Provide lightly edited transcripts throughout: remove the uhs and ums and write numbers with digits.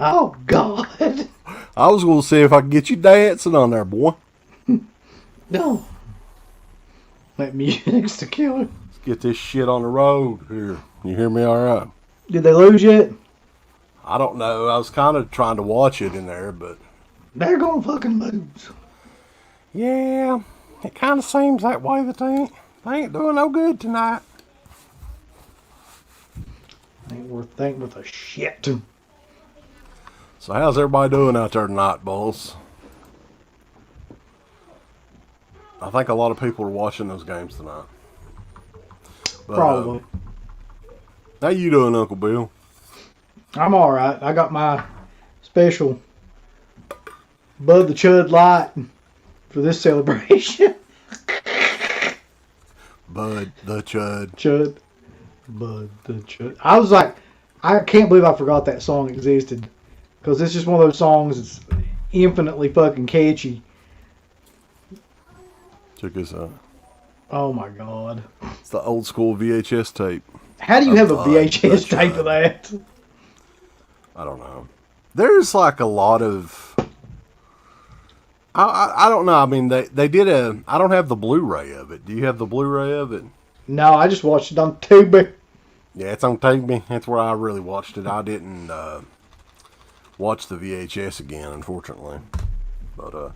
Oh, God. I was going to see if I could get you dancing on there, boy. No. That music's the killer. Let's get this shit on the road here. You hear me all right? Did they lose yet? I don't know. I was kind of trying to watch it in there, but... They're going to fucking lose. Yeah, it kind of seems that way that they ain't doing no good tonight. Ain't worth thinking with a shit. So how's everybody doing out there tonight, boys? I think a lot of people are watching those games tonight. But, Probably. How you doing, Uncle Bill? I'm alright. I got my special Bud the Chud Light for this celebration. Bud the Chud. Chud. Bud the Chud. I was like, I can't believe I forgot that song existed. Because it's just one of those songs that's infinitely fucking catchy. Check this out. Oh my God. It's the old school VHS tape. How do you have a VHS tape of that? I don't know. There's like a lot of... I don't know. I mean, they did a... I don't have the Blu-ray of it. Do you have the Blu-ray of it? No, I just watched it on Tubi. Yeah, it's on Tubi. That's where I really watched it. I didn't watch the VHS again, unfortunately. But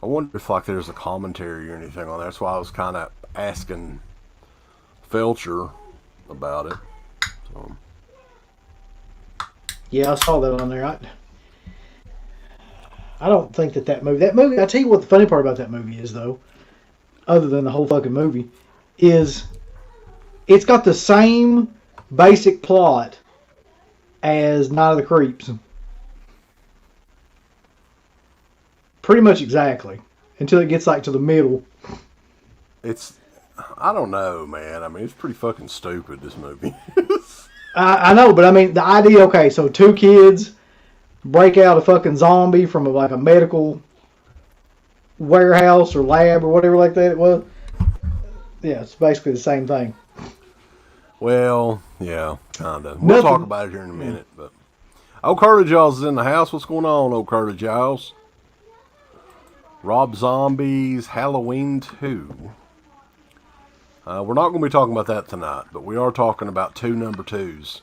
I wonder if like there's a commentary or anything on there. That's why I was kind of asking Felcher about it. So. Yeah, I saw that on there. I don't think that movie... That movie, I tell you what the funny part about that movie is, though, other than the whole fucking movie, is it's got the same basic plot as Night of the Creeps. Pretty much exactly. Until it gets like to the middle. It's... I don't know, man. I mean, it's pretty fucking stupid, this movie. I know, but I mean, the idea, okay, so two kids break out a fucking zombie from a medical warehouse or lab or whatever like that it was. Yeah, it's basically the same thing. Well, yeah, kind of. We'll talk about it here in a minute. But old Curly Jaws is in the house. What's going on, old Curly Jaws? Rob Zombie's Halloween 2. We're not going to be talking about that tonight, but we are talking about 2 number 2s.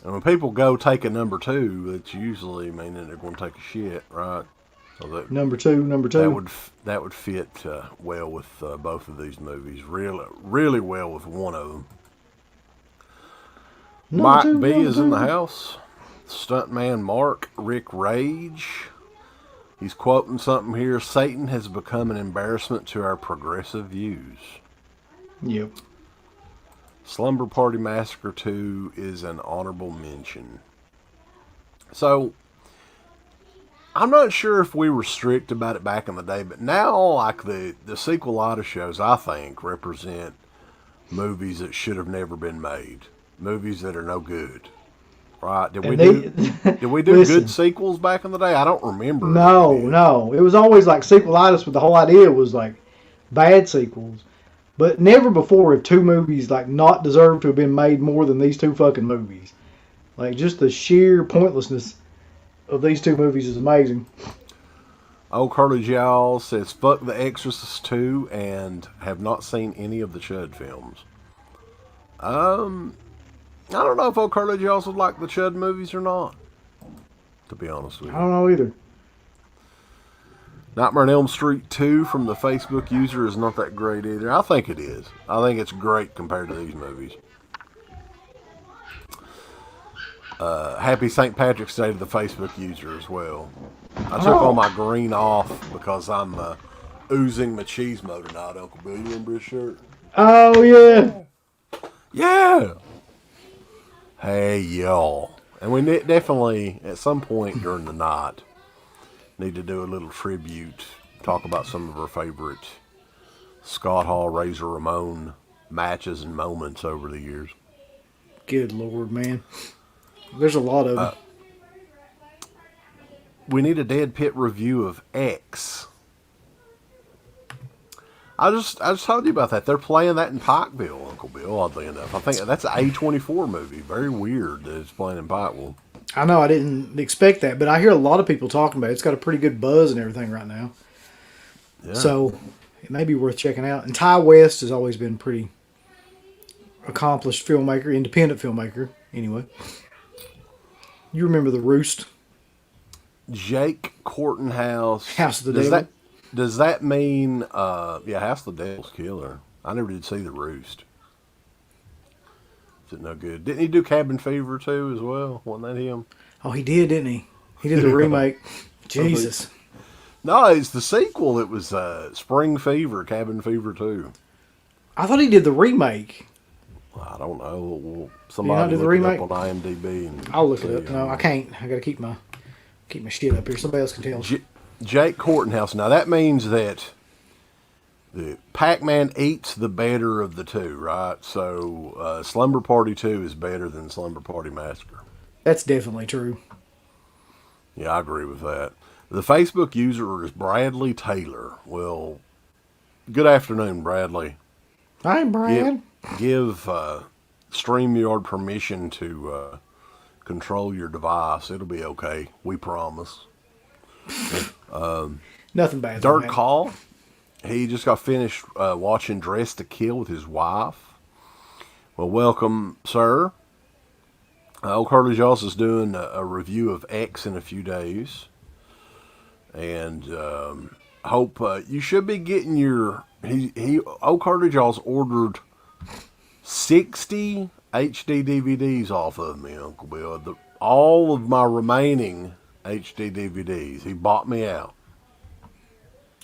And when people go take a number 2, it's usually meaning they're going to take a shit, right? So that, number two. That would fit well with both of these movies. Really well with one of them. Mike B is in the house. Stuntman Mark, Rick Rage. He's quoting something here. Satan has become an embarrassment to our progressive views. Yep. Slumber Party Massacre 2 is an honorable mention. So, I'm not sure if we were strict about it back in the day, but now, like, the Sequelitis shows, I think, represent movies that should have never been made. Movies that are no good. Right? Did we do listen, good sequels back in the day? I don't remember. No. It was always like Sequelitis, but the whole idea was like bad sequels. But never before have 2 movies like not deserved to have been made more than these 2 fucking movies. Like just the sheer pointlessness of these 2 movies is amazing. Old Curly Jaws says, fuck The Exorcist 2 and have not seen any of the Chud films. I don't know if old Curly Jaws would like the Chud movies or not, to be honest with you. I don't know either. Nightmare on Elm Street 2 from the Facebook user is not that great either. I think it is. I think it's great compared to these movies. Happy St. Patrick's Day to the Facebook user as well. I took all my green off because I'm oozing machismo tonight, Uncle Bill. You remember his shirt? Oh, yeah. Yeah. Hey, y'all. And we definitely, at some point during the night, need to do a little tribute, talk about some of our favorite Scott Hall, Razor Ramon matches and moments over the years. Good Lord, man. There's a lot of them. We need a DEADPIT review of X. I just told you about that. They're playing that in Pikeville, Uncle Bill, oddly enough. I think that's an A24 movie. Very weird that it's playing in Pikeville. I know I didn't expect that, but I hear a lot of people talking about it. It's got a pretty good buzz and everything right now. Yeah. So it may be worth checking out. And Ty West has always been pretty accomplished filmmaker, independent filmmaker, anyway. You remember The Roost? Jake Cortenhouse. House of the Devil. Does that mean, House of the Devil's killer? I never did see The Roost. Is it no good? Didn't he do Cabin Fever too as well? Wasn't that him? Oh, he did, didn't he? He did the remake. Jesus. No, it's the sequel. It was Spring Fever, Cabin Fever 2. I thought he did the remake. I don't know. Somebody look it up on IMDb. And I'll look it up. No, I can't. I got to keep my shit up here. Somebody else can tell. Jake Cortenhouse. Now that means that the Pac-Man eats the better of the two, right? So Slumber Party 2 is better than Slumber Party Massacre. That's definitely true. Yeah, I agree with that. The Facebook user is Bradley Taylor. Well, good afternoon, Bradley. Hi, Brad. Give StreamYard permission to control your device. It'll be okay. We promise. Nothing bad. Dirk Call. He just got finished watching Dress to Kill with his wife. Well, welcome, sir. Old Curly Jaws is doing a review of X in a few days. And hope you should be getting your... Old Curly Jaws ordered 60 HD DVDs off of me, Uncle Bill. All of my remaining HD DVDs. He bought me out.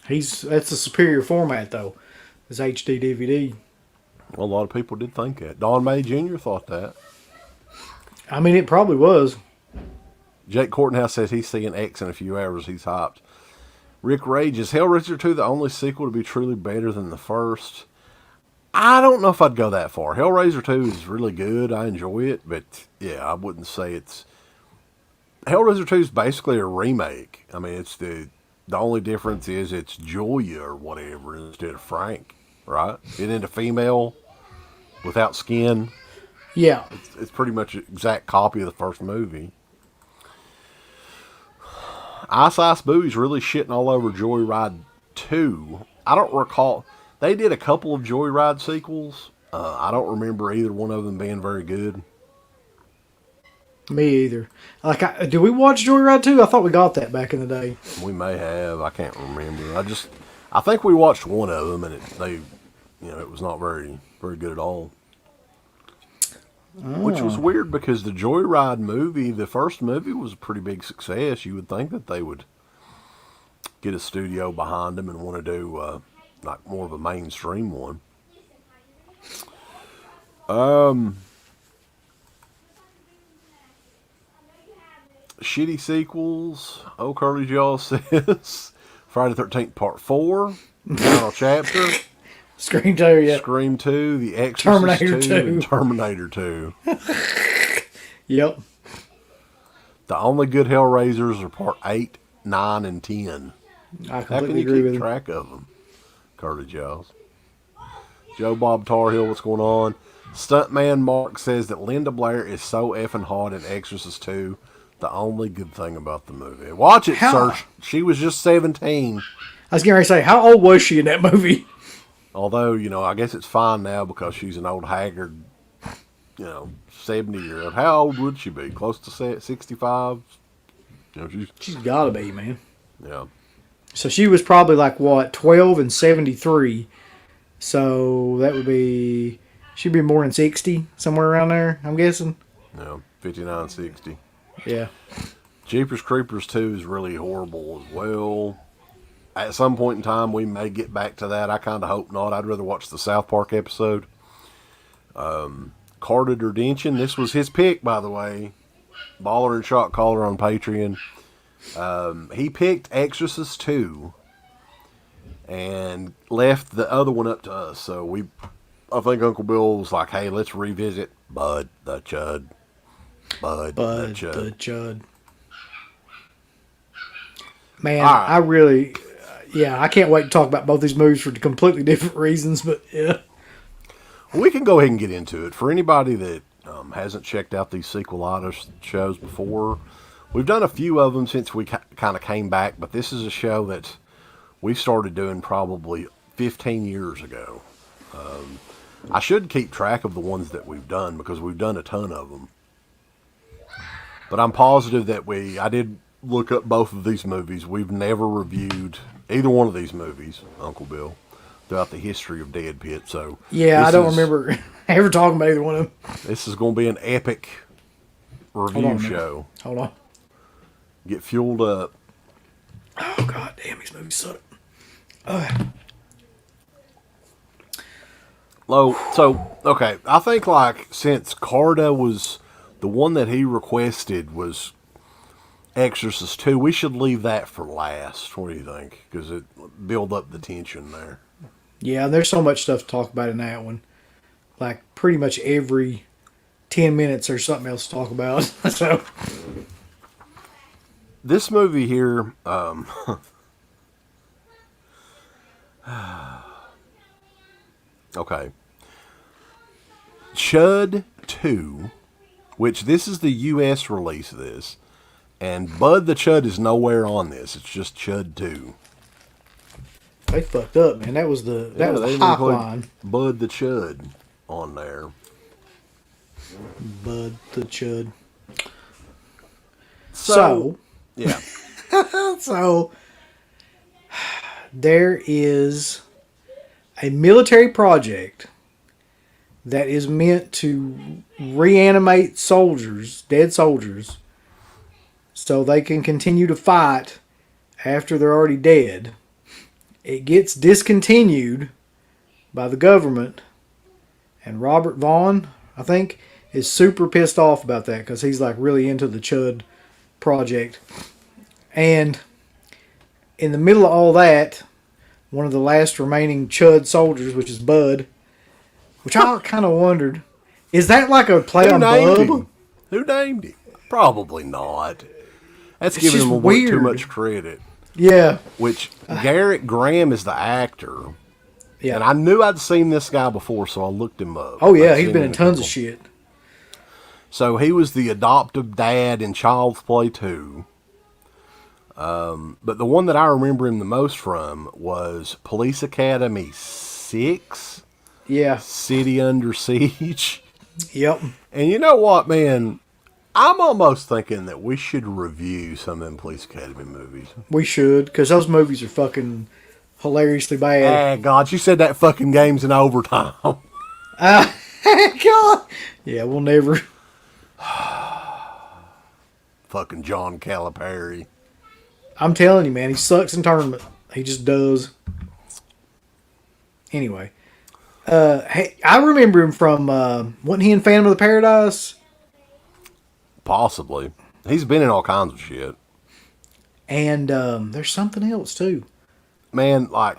That's a superior format, though. This HD DVD. Well, a lot of people did think that. Don May Jr. thought that. I mean, it probably was. Jake Cortenhouse says he's seeing X in a few hours. He's hyped. Rick Rage, is Hellraiser 2 the only sequel to be truly better than the first? I don't know if I'd go that far. Hellraiser 2 is really good. I enjoy it. But, yeah, I wouldn't say it's... Hellraiser 2 is basically a remake. I mean, it's the only difference is it's Julia or whatever instead of Frank, right? It into female without skin. Yeah. It's pretty much an exact copy of the first movie. Ice Booey's really shitting all over Joyride 2. I don't recall. They did a couple of Joyride sequels. I don't remember either one of them being very good. Me either. Did we watch Joyride 2? I thought we got that back in the day. We may have. I can't remember. I think we watched one of them, and it was not very, very good at all. Oh. Which was weird because the Joyride movie, the first movie, was a pretty big success. You would think that they would get a studio behind them and want to do more of a mainstream one. Shitty sequels. Oh, Curly Jaw says Friday the 13th Part 4, Final Chapter. Scream 2, yeah. Scream 2, The Exorcist Terminator 2, and Terminator 2. Yep. The only good Hellraisers are Part 8, 9, and 10. I completely agree with him. How can you keep track of them? Curly Jaws. Joe Bob Tar Heel, what's going on? Stuntman Mark says that Linda Blair is so effing hot in Exorcist 2. The only good thing about the movie. Watch it, sir. She was just 17. I was getting ready to say, how old was she in that movie? Although, I guess it's fine now because she's an old haggard, 70-year-old. How old would she be? Close to 65? She's got to be, man. Yeah. So she was probably 12 and 73. So that would be, she'd be more than 60, somewhere around there, I'm guessing. Yeah, 59, 60. Yeah. Jeepers Creepers 2 is really horrible as well. At some point in time, we may get back to that. I kind of hope not. I'd rather watch the South Park episode. Carded Redemption. This was his pick, by the way. Baller and Shot Caller on Patreon. He picked Exorcist 2 and left the other one up to us. So I think Uncle Bill was like, hey, let's revisit Bud the Chud. Bud the Chud. Man, right. I can't wait to talk about both these movies for completely different reasons, but yeah. We can go ahead and get into it. For anybody that hasn't checked out these Sequelitis shows before, we've done a few of them since we kind of came back, but this is a show that we started doing probably 15 years ago. I should keep track of the ones that we've done because we've done a ton of them. But I'm positive that I did look up both of these movies. We've never reviewed either one of these movies, Uncle Bill, throughout the history of Dead Pit. So yeah, I don't remember ever talking about either one of them. This is going to be an epic review show. Hold on. Get fueled up. Oh, god damn, these movies suck. So, okay, I think like since Carda was the one that he requested was Exorcist 2, we should leave that for last. What do you think? Because it build up the tension there. Yeah, there's so much stuff to talk about in that one. Like pretty much every 10 minutes there's something else to talk about. So this movie here, okay. Chud 2, which this is the U.S. release of this, and Bud the Chud is nowhere on this. It's just Chud 2. They fucked up, man. That was the hot line. Bud the Chud on there. Bud the Chud. So yeah. So there is a military project that is meant to reanimate soldiers, dead soldiers, so they can continue to fight after they're already dead. It gets discontinued by the government, and Robert Vaughn, I think, is super pissed off about that because he's like really into the Chud project. And in the middle of all that, one of the last remaining Chud soldiers, which is Bud, which I kind of wondered, is that like a play on Bub? Who named him? Probably not. That's giving him a little too much credit. Yeah. Which Garrett Graham is the actor. Yeah. And I knew I'd seen this guy before, so I looked him up. Oh yeah, he's been in tons of shit. So he was the adoptive dad in Child's Play 2. But the one that I remember him the most from was Police Academy 6. Yeah. City Under Siege. Yep. And you know what, man? I'm almost thinking that we should review some of them Police Academy movies. We should, because those movies are fucking hilariously bad. Ah, God, you said that fucking game's in overtime. God. Yeah, we'll never. Fucking John Calipari. I'm telling you, man, he sucks in tournament. He just does. Anyway. Hey, I remember him from, wasn't he in Phantom of the Paradise? Possibly. He's been in all kinds of shit. And there's something else, too. Man, like,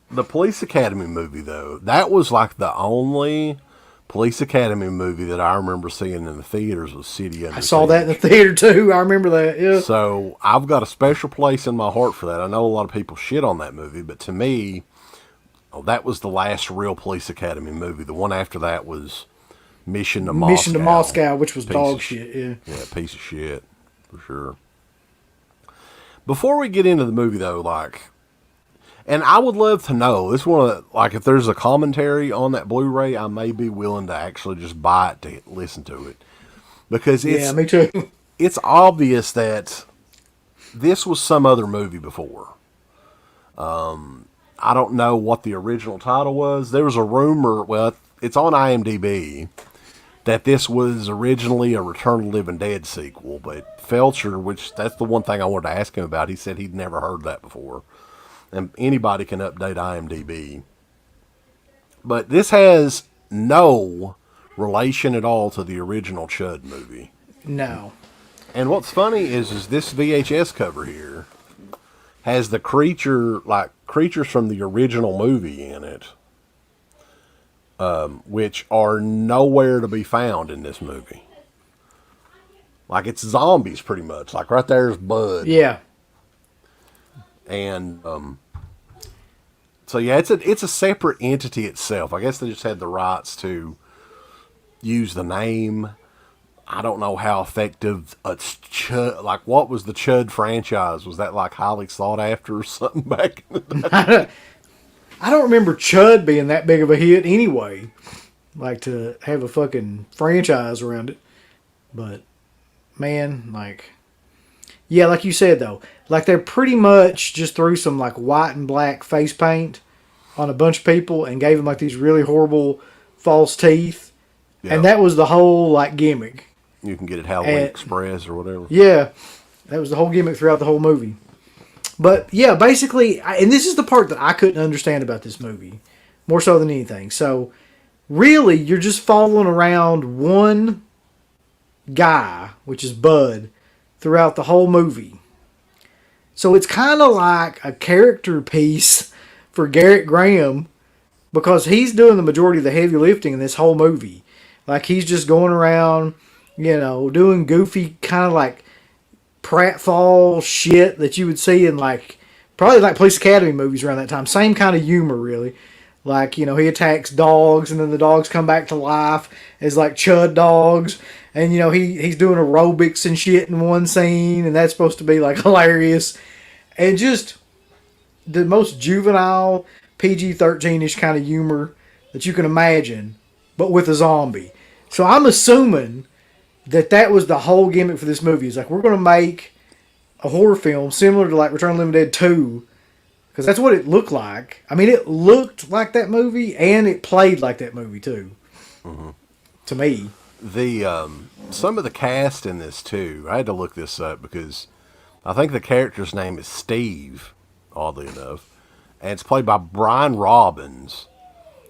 the Police Academy movie, though, that was like the only Police Academy movie that I remember seeing in the theaters was City Under Siege. I saw that in the theater, too. I remember that, yeah. So, I've got a special place in my heart for that. I know a lot of people shit on that movie, but to me, that was the last real Police Academy movie. The one after that was Mission to Moscow, which was dog shit, yeah. Yeah, piece of shit, for sure. Before we get into the movie, though, like, and I would love to know, this one, like, if there's a commentary on that Blu-ray, I may be willing to actually just buy it to listen to it. Because yeah, me too. It's obvious that this was some other movie before. I don't know what the original title was. There was a rumor, well, it's on IMDb, that this was originally a Return of the Living Dead sequel, but Felcher, which that's the one thing I wanted to ask him about, he said he'd never heard that before. And anybody can update IMDb. But this has no relation at all to the original Chud movie. No. And what's funny is this VHS cover here has the creatures from the original movie in it, which are nowhere to be found in this movie. Like, it's zombies, pretty much. Like, right there's Bud. Yeah. And, so yeah, it's a separate entity itself. I guess they just had the rights to use the name. I don't know how effective Chud, like what was the Chud franchise? Was that like highly sought after or something back in the day? I don't remember Chud being that big of a hit anyway. Like to have a fucking franchise around it. But man, like, yeah, like you said though, like they're pretty much just threw some like white and black face paint on a bunch of people and gave them like these really horrible false teeth. Yeah. And that was the whole like gimmick. You can get it Halloween Express or whatever. Yeah, that was the whole gimmick throughout the whole movie. But yeah, basically, and this is the part that I couldn't understand about this movie, more so than anything. So really, you're just following around one guy, which is Bud, throughout the whole movie. So it's kind of like a character piece for Garrett Graham because he's doing the majority of the heavy lifting in this whole movie. Like he's just going around, you know, doing goofy kind of like pratfall shit that you would see in like probably like Police Academy movies around that time. Same kind of humor, really. Like, you know, he attacks dogs and then the dogs come back to life as like Chud dogs. And, you know, he's doing aerobics and shit in one scene and that's supposed to be like hilarious. And just the most juvenile PG-13-ish kind of humor that you can imagine, but with a zombie. So I'm assuming that was the whole gimmick for this movie. It's like, we're going to make a horror film similar to like Return of the Living Dead 2. Because that's what it looked like. I mean, it looked like that movie and it played like that movie too. Mm-hmm. To me. The some of the cast in this too, I had to look this up because I think the character's name is Steve, oddly enough. And it's played by Brian Robbins,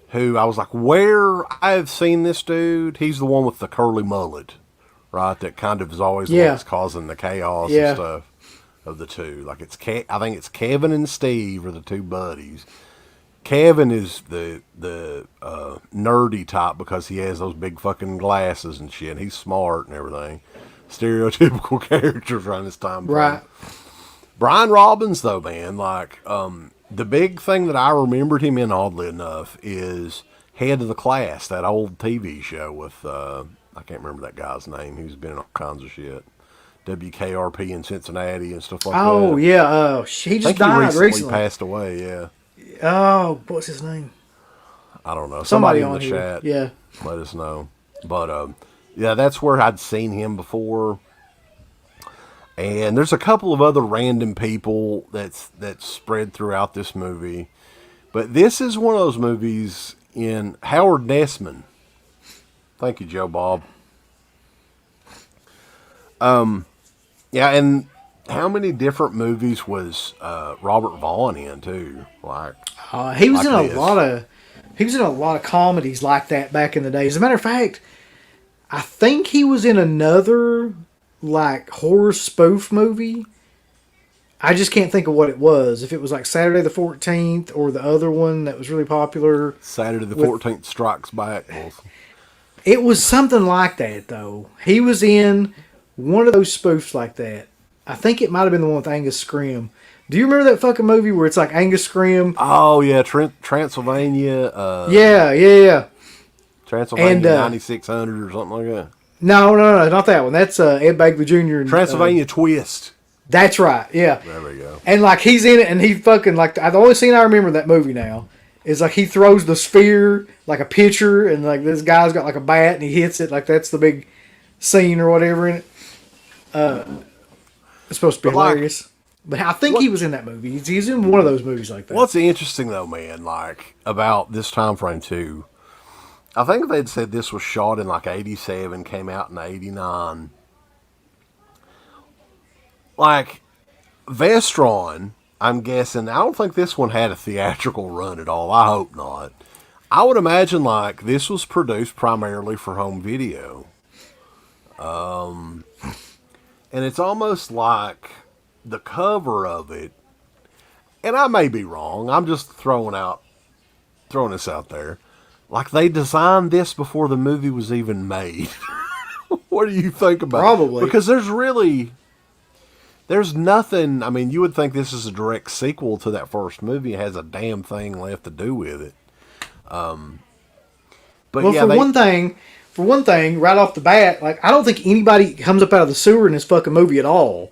who I was like, where I have seen this dude. He's the one with the curly mullet. Right, that kind of is always the one that's causing the chaos and stuff of the two. Like I think it's Kevin and Steve are the two buddies. Kevin is the nerdy type because he has those big fucking glasses and shit. And he's smart and everything. Stereotypical characters around this time. Right. Brian Robbins, though, man, like the big thing that I remembered him in, oddly enough, is Head of the Class, that old TV show with. I can't remember that guy's name. He's been in all kinds of shit. WKRP in Cincinnati and stuff like that. Oh, yeah. He just died recently. Passed away, yeah. Oh, what's his name? I don't know. Somebody in the here. chat. Yeah. Let us know. But, yeah, that's where I'd seen him before. And there's a couple of other random people that's spread throughout this movie. But this is one of those movies in Howard Nessman. Thank you, Joe Bob. Yeah, and how many different movies was Robert Vaughn in too? Like he was in a lot of comedies like that back in the day. As a matter of fact, I think he was in another like horror spoof movie. I just can't think of what it was. If it was like Saturday the 14th or the other one that was really popular. Saturday the 14th Strikes Back. It was something like that, though. He was in one of those spoofs like that. I think it might have been the one with Angus Scrimm. Do you remember that fucking movie where it's like Angus Scrimm? Oh, yeah. Transylvania. Yeah. Transylvania 9600 or something like that. No, not that one. That's Ed Begley Jr. Transylvania Twist. That's right, yeah. There we go. And like he's in it and he fucking like, the only scene I remember in that movie now is like he throws the sphere like a pitcher and like this guy's got like a bat and he hits it like that's the big scene or whatever in it. It's supposed to be hilarious. But I think he was in that movie. He's in one of those movies like that. What's interesting though, man, like about this time frame too, I think they'd said this was shot in like 87, came out in 89. Like Vestron, I'm guessing, I don't think this one had a theatrical run at all. I hope not. I would imagine like this was produced primarily for home video. And it's almost like the cover of it, and I may be wrong, I'm just throwing this out there. Like they designed this before the movie was even made. What do you think about it? Probably. Because there's nothing, I mean, you would think this is a direct sequel to that first movie. It has a damn thing left to do with it. But well, yeah, for one thing, right off the bat, like, I don't think anybody comes up out of the sewer in this fucking movie at all.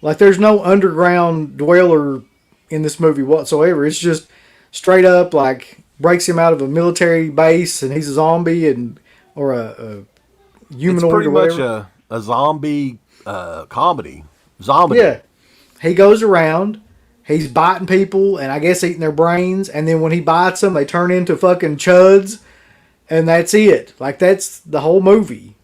Like, there's no underground dweller in this movie whatsoever. It's just straight up, like, breaks him out of a military base and he's a zombie or a humanoid it's pretty or whatever. much a zombie comedy. Zombie. Yeah. He goes around, he's biting people and I guess eating their brains, and then when he bites them, they turn into fucking chuds, and that's it. Like, that's the whole movie.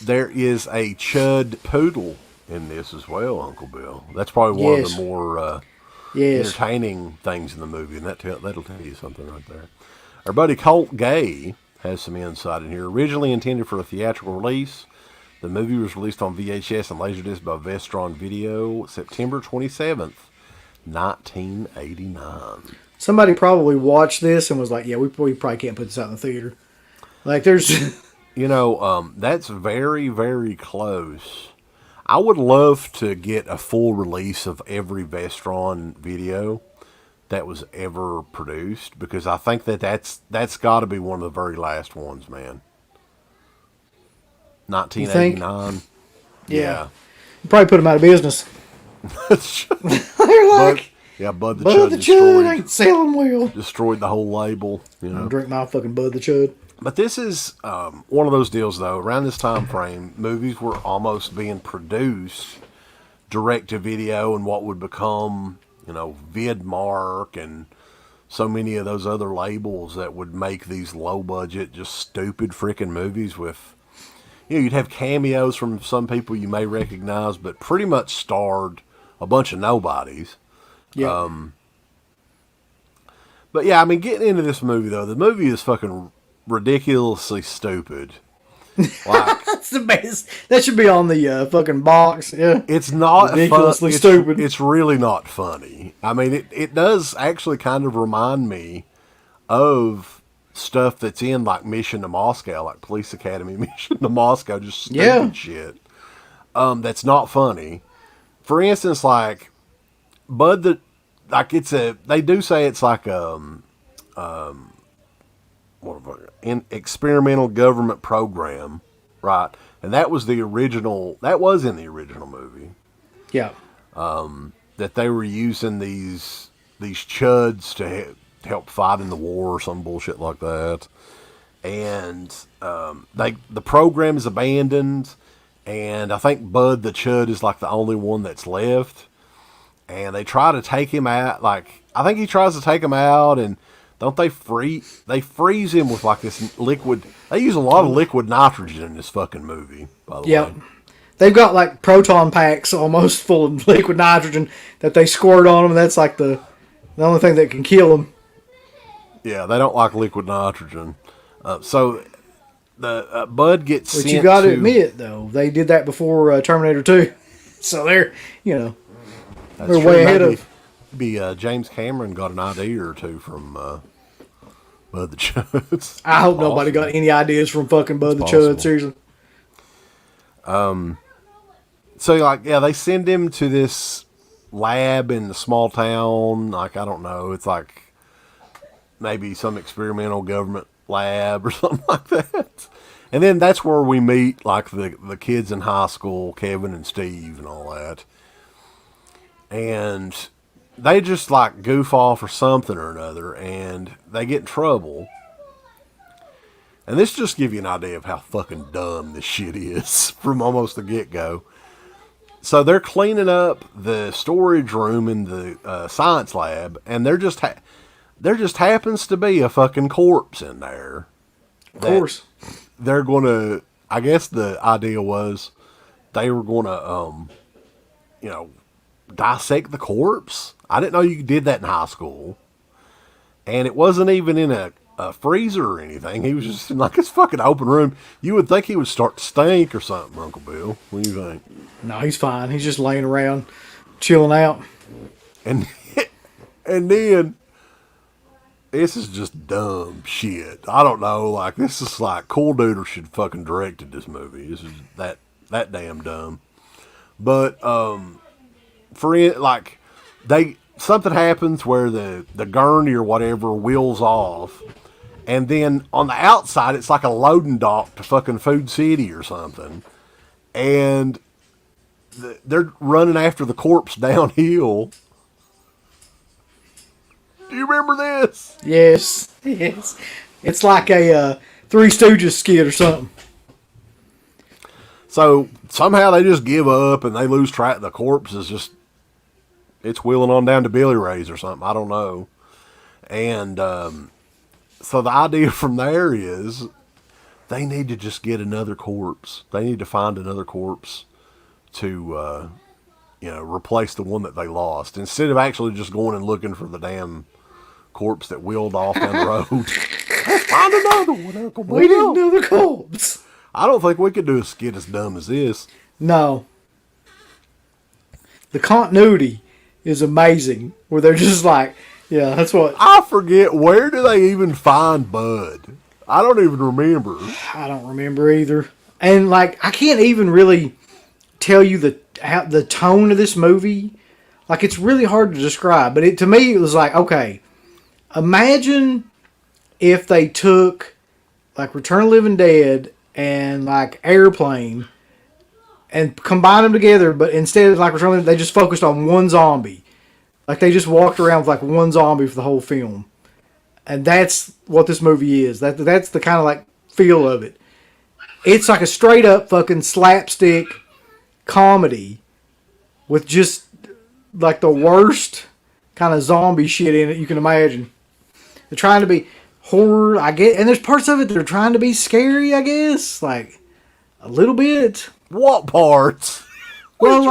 There is a chud poodle in this as well, Uncle Bill. That's probably one of the more entertaining things in the movie, and that'll tell you something right there. Our buddy Colt Gay has some insight in here. Originally intended for a theatrical release, the movie was released on VHS and Laserdisc by Vestron Video September 27th, 1989. Somebody probably watched this and was like, yeah, we probably can't put this out in the theater. Like, there's... that's very, very close. I would love to get a full release of every Vestron video that was ever produced, because I think that's got to be one of the very last ones, man. 1989. Yeah. You probably put them out of business. They're like... Bud the Chud destroyed. Ain't selling well. Destroyed the whole label. You know. I'll drink my fucking Bud the Chud. But this is one of those deals, though. Around this time frame, movies were almost being produced direct to video and what would become, Vidmark and so many of those other labels that would make these low budget, just stupid freaking movies with, you'd have cameos from some people you may recognize, but pretty much starred a bunch of nobodies. Yeah. But yeah, I mean, getting into this movie, though, the movie is fucking ridiculously stupid. Like, that's the best. That should be on the fucking box. Yeah. It's not ridiculously stupid. It's really not funny. I mean, it does actually kind of remind me of stuff that's in, like, Mission to Moscow, like Police Academy Mission to Moscow, just stupid shit. That's not funny. For instance, like, they do say it's like an experimental government program, right? And that was in the original movie. Yeah. That they were using these chuds to help fight in the war or some bullshit like that. And the program is abandoned, and I think Bud the Chud is like the only one that's left. And they try to take him out. Like, I think he tries to take him out, and don't they freeze him with like this liquid. They use a lot of liquid nitrogen in this fucking movie, by the way. They've got like proton packs almost full of liquid nitrogen that they squirt on them, and that's like the only thing that can kill them. Yeah, they don't like liquid nitrogen. So the Bud gets sent. But you got to admit, though, they did that before Terminator 2. So they're, That's they're true. way ahead of. Maybe James Cameron got an idea or two from Bud the Chud. I hope nobody got any ideas from fucking Bud the Chud, seriously. So, like, yeah, they send him to this lab in the small town. Like, I don't know. It's like maybe some experimental government lab or something like that. And then that's where we meet, like, the kids in high school, Kevin and Steve and all that. And they just, like, goof off or something or another, and they get in trouble. And this just gives you an idea of how fucking dumb this shit is from almost the get-go. So they're cleaning up the storage room in the science lab, and there just happens to be a fucking corpse in there. Of course. They're going to, I guess the idea was they were going to, dissect the corpse. I didn't know you did that in high school. And it wasn't even in a freezer or anything. He was just in like his fucking open room. You would think he would start to stink or something, Uncle Bill. What do you think? No, he's fine. He's just laying around, chilling out. And then, this is just dumb shit. I don't know. Like, this is like, Cool Duder should fucking directed this movie. This is that damn dumb. But, something happens where the gurney or whatever wheels off, And then on the outside, it's like a loading dock to fucking Food City or something. And they're running after the corpse downhill. Do you remember this? Yes. Yes. It's like a Three Stooges skit or something. So somehow they just give up and they lose track. The corpse is just, it's wheeling on down to Billy Ray's or something. I don't know. And so the idea from there is they need to just get another corpse. They need to find another corpse to, replace the one that they lost. Instead of actually just going and looking for the damn corpse that wheeled off down the road. Let's find another one, Uncle Bill. We need another corpse. I don't think we could do a skit as dumb as this. No. The continuity is amazing. Where they're just like, yeah, that's what. I forget, where do they even find Bud? I don't even remember. I don't remember either. And like, I can't even really tell you the tone of this movie. Like, it's really hard to describe. But to me, it was like, okay, imagine if they took like Return of the Living Dead and like Airplane and combined them together, but instead of like Return of the Living Dead, they just focused on one zombie. Like, they just walked around with like one zombie for the whole film. And that's what this movie is. That's the kind of like feel of it. It's like a straight up fucking slapstick comedy with just like the worst kind of zombie shit in it you can imagine. They're trying to be horror, I guess, and there's parts of it that are trying to be scary, I guess, like a little bit. What parts? Well,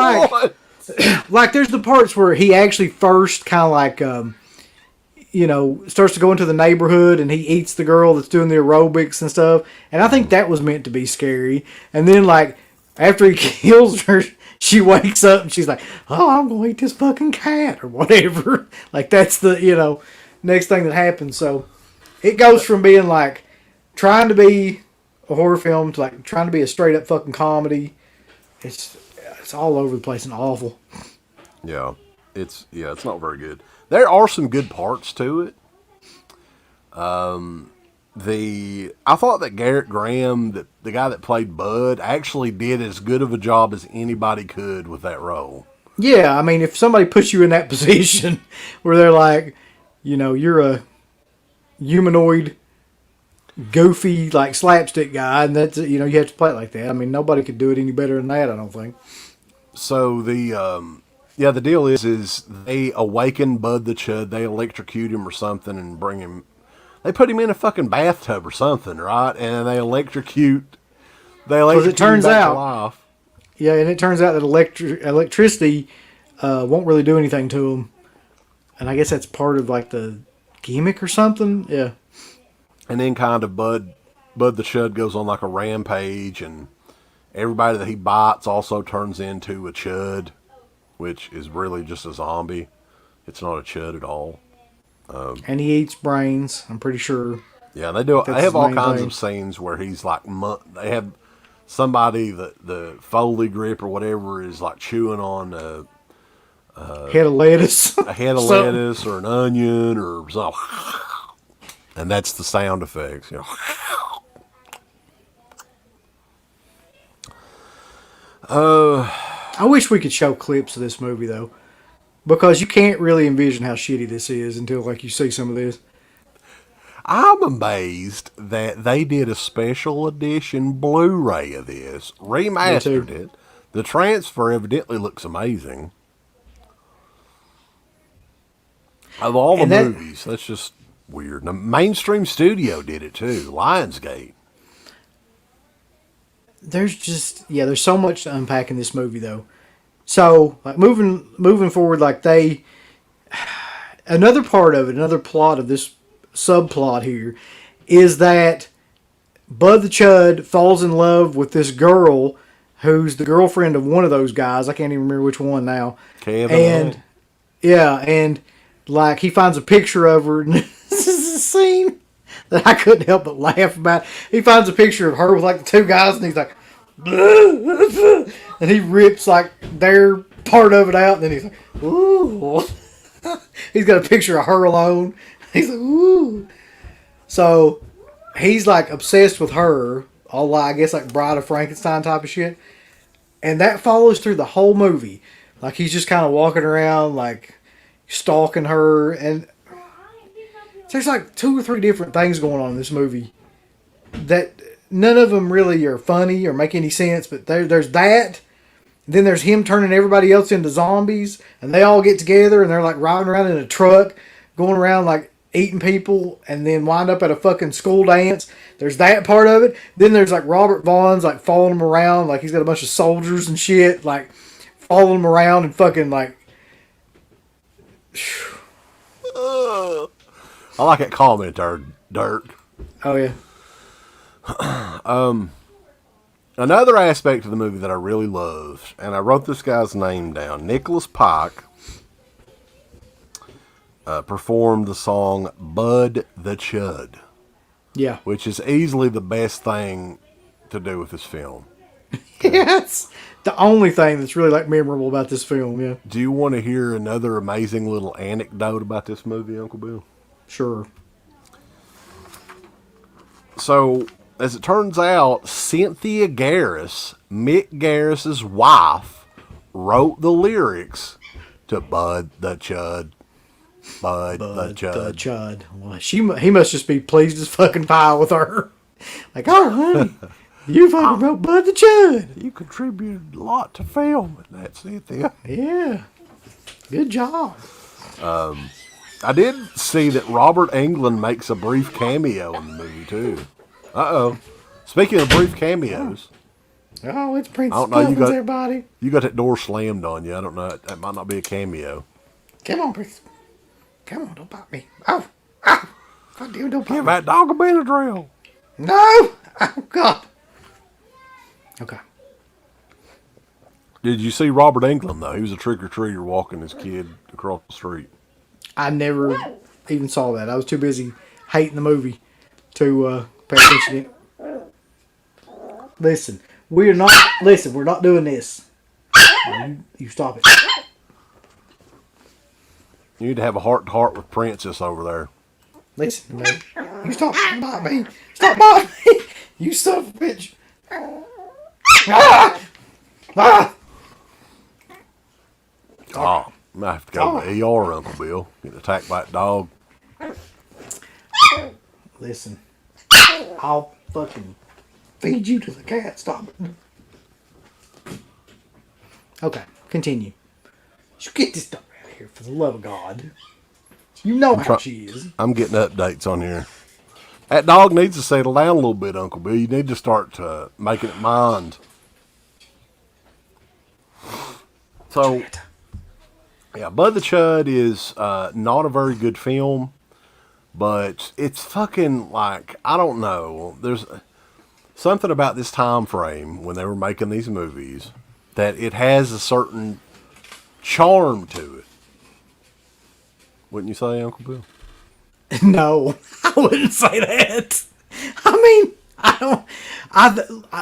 like there's the parts where he actually first kind of like starts to go into the neighborhood and he eats the girl that's doing the aerobics and stuff, and I think that was meant to be scary. And then like after he kills her, she wakes up and she's like, "Oh, I'm gonna eat this fucking cat," or whatever. Like, that's the next thing that happens. So it goes from being like trying to be a horror film to like trying to be a straight up fucking comedy. It's all over the place and awful. Yeah, it's not very good. There are some good parts to it. I thought that Garrett Graham, the guy that played Bud, actually did as good of a job as anybody could with that role. Yeah, I mean, if somebody puts you in that position where they're like, you're a humanoid, goofy, like slapstick guy, and that's you have to play it like that. I mean, nobody could do it any better than that, I don't think. So the deal is they awaken Bud the Chud, they electrocute him or something and bring him. They put him in a fucking bathtub or something, right? And they electrocute. Because it turns him back out, to life. Yeah, and it turns out that electricity won't really do anything to him, and I guess that's part of like the gimmick or something. Yeah. And then kind of Bud the Chud goes on like a rampage, and everybody that he bites also turns into a Chud, which is really just a zombie. It's not a Chud at all. And he eats brains, I'm pretty sure. Yeah, they do. They have all kinds of scenes where he's like, they have somebody, the Foley grip or whatever, is like chewing on a head of lettuce. A head of lettuce or an onion or something. And that's the sound effects. I wish we could show clips of this movie, though. Because you can't really envision how shitty this is until like you see some of this. I'm amazed that they did a special edition Blu-ray of this, remastered it. The transfer evidently looks amazing. Of all the movies, that's just weird. Now, Mainstream Studio did it too, Lionsgate. There's so much to unpack in this movie, though. So, like moving forward, like another part of it, another plot of this subplot here, is that Bud the Chud falls in love with this girl who's the girlfriend of one of those guys. I can't even remember which one now. And like he finds a picture of her. And this is a scene that I couldn't help but laugh about. He finds a picture of her with like the two guys, and he's like, and he rips like their part of it out, and then he's like, ooh. He's got a picture of her alone. He's like, ooh. So he's like obsessed with her, all I guess like Bride of Frankenstein type of shit. And that follows through the whole movie. Like he's just kind of walking around like stalking her, and there's like 2 or 3 different things going on in this movie that none of them really are funny or make any sense, but there's that. Then there's him turning everybody else into zombies, and they all get together and they're like riding around in a truck, going around like eating people, and then wind up at a fucking school dance. There's that part of it. Then there's like Robert Vaughn's like following him around, like he's got a bunch of soldiers and shit, like following him around and fucking like. I like that comment there, Dirk. Oh yeah. Another aspect of the movie that I really loved, and I wrote this guy's name down, Nicholas Pike, performed the song Bud the Chud. Yeah. Which is easily the best thing to do with this film. Yes. The only thing that's really like memorable about this film, yeah. Do you want to hear another amazing little anecdote about this movie, Uncle Bill? Sure. So, as it turns out, Cynthia Garris, Mick Garris's wife, wrote the lyrics to Bud the Chud. Bud the Chud. The Chud. Well, he must just be pleased as fucking pie with her. Like, oh, honey, you fucking wrote Bud the Chud. You contributed a lot to film, and that's Cynthia. Yeah. Good job. I did see that Robert Englund makes a brief cameo in the movie, too. Uh-oh. Speaking of brief cameos. Oh, it's Prince I don't know, everybody. You got that door slammed on you. I don't know. That might not be a cameo. Come on, Prince. Come on, don't bite me. Oh, oh. God damn, don't bite Give me. that dog a Benadryl. No. Oh, God. Okay. Did you see Robert Englund, though? He was a trick-or-treater walking his kid across the street. I never even saw that. I was too busy hating the movie to pay attention to it. Listen, we're not doing this. You stop it. You need to have a heart-to-heart with Princess over there. Listen to me. You stop biting me. Stop biting me. You son of a bitch. Ah! Ah! Oh, I might have to go to the ER, Uncle Bill. Get attacked by a dog. Listen, I'll fucking feed you to the cat. Stop it. Okay, continue. You get this dog out of here, for the love of God. You know how she is. I'm getting updates on here. That dog needs to settle down a little bit, Uncle Bill. You need to start making it mind. So, yeah, Bud the Chud is not a very good film, but it's fucking like, I don't know. There's something about this time frame when they were making these movies that it has a certain charm to it. Wouldn't you say, Uncle Bill? No, I wouldn't say that. I mean,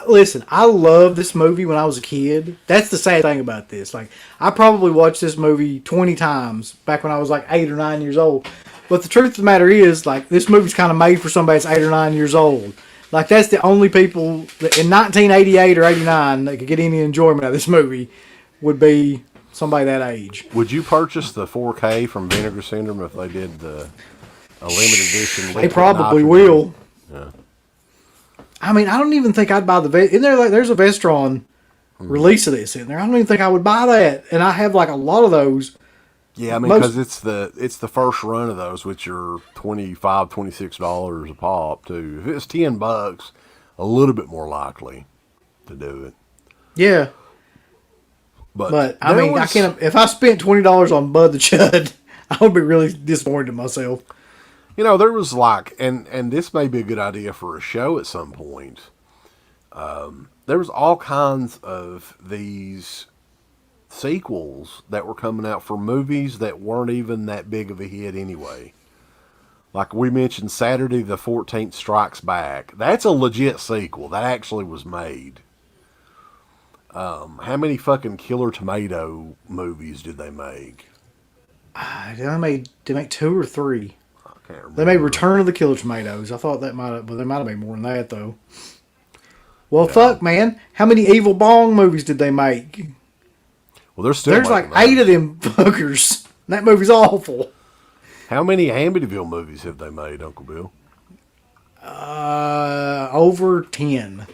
listen, I loved this movie when I was a kid. That's the sad thing about this. Like, I probably watched this movie 20 times back when I was like 8 or 9 years old. But the truth of the matter is, like, this movie's kind of made for somebody that's 8 or 9 years old. Like, that's the only people that in 1988 or 89 that could get any enjoyment out of this movie would be somebody that age. Would you purchase the 4K from Vinegar Syndrome if they did a limited edition? They probably will. Yeah. I mean, I don't even think I'd buy in there. Like, there's a Vestron release of this in there. I don't even think I would buy that, and I have like a lot of those. Yeah, I mean, because it's the first run of those, which are $25, $26 a pop too. If it's $10, a little bit more likely to do it. Yeah, but I mean, I can't. If I spent $20 on Bud the Chud, I would be really disappointed in myself. You know, there was like, and this may be a good idea for a show at some point. There was all kinds of these sequels that were coming out for movies that weren't even that big of a hit anyway. Like we mentioned, Saturday the 14th Strikes Back. That's a legit sequel. That actually was made. How many fucking Killer Tomato movies did they make? Did they make 2 or 3? can't remember. They made Return of the Killer Tomatoes. I thought that might have, but they might have made more than that though. Well, fuck, man. How many Evil Bong movies did they make? Well, there's like 8 of them fuckers. That movie's awful. How many Amityville movies have they made, Uncle Bill? Over 10.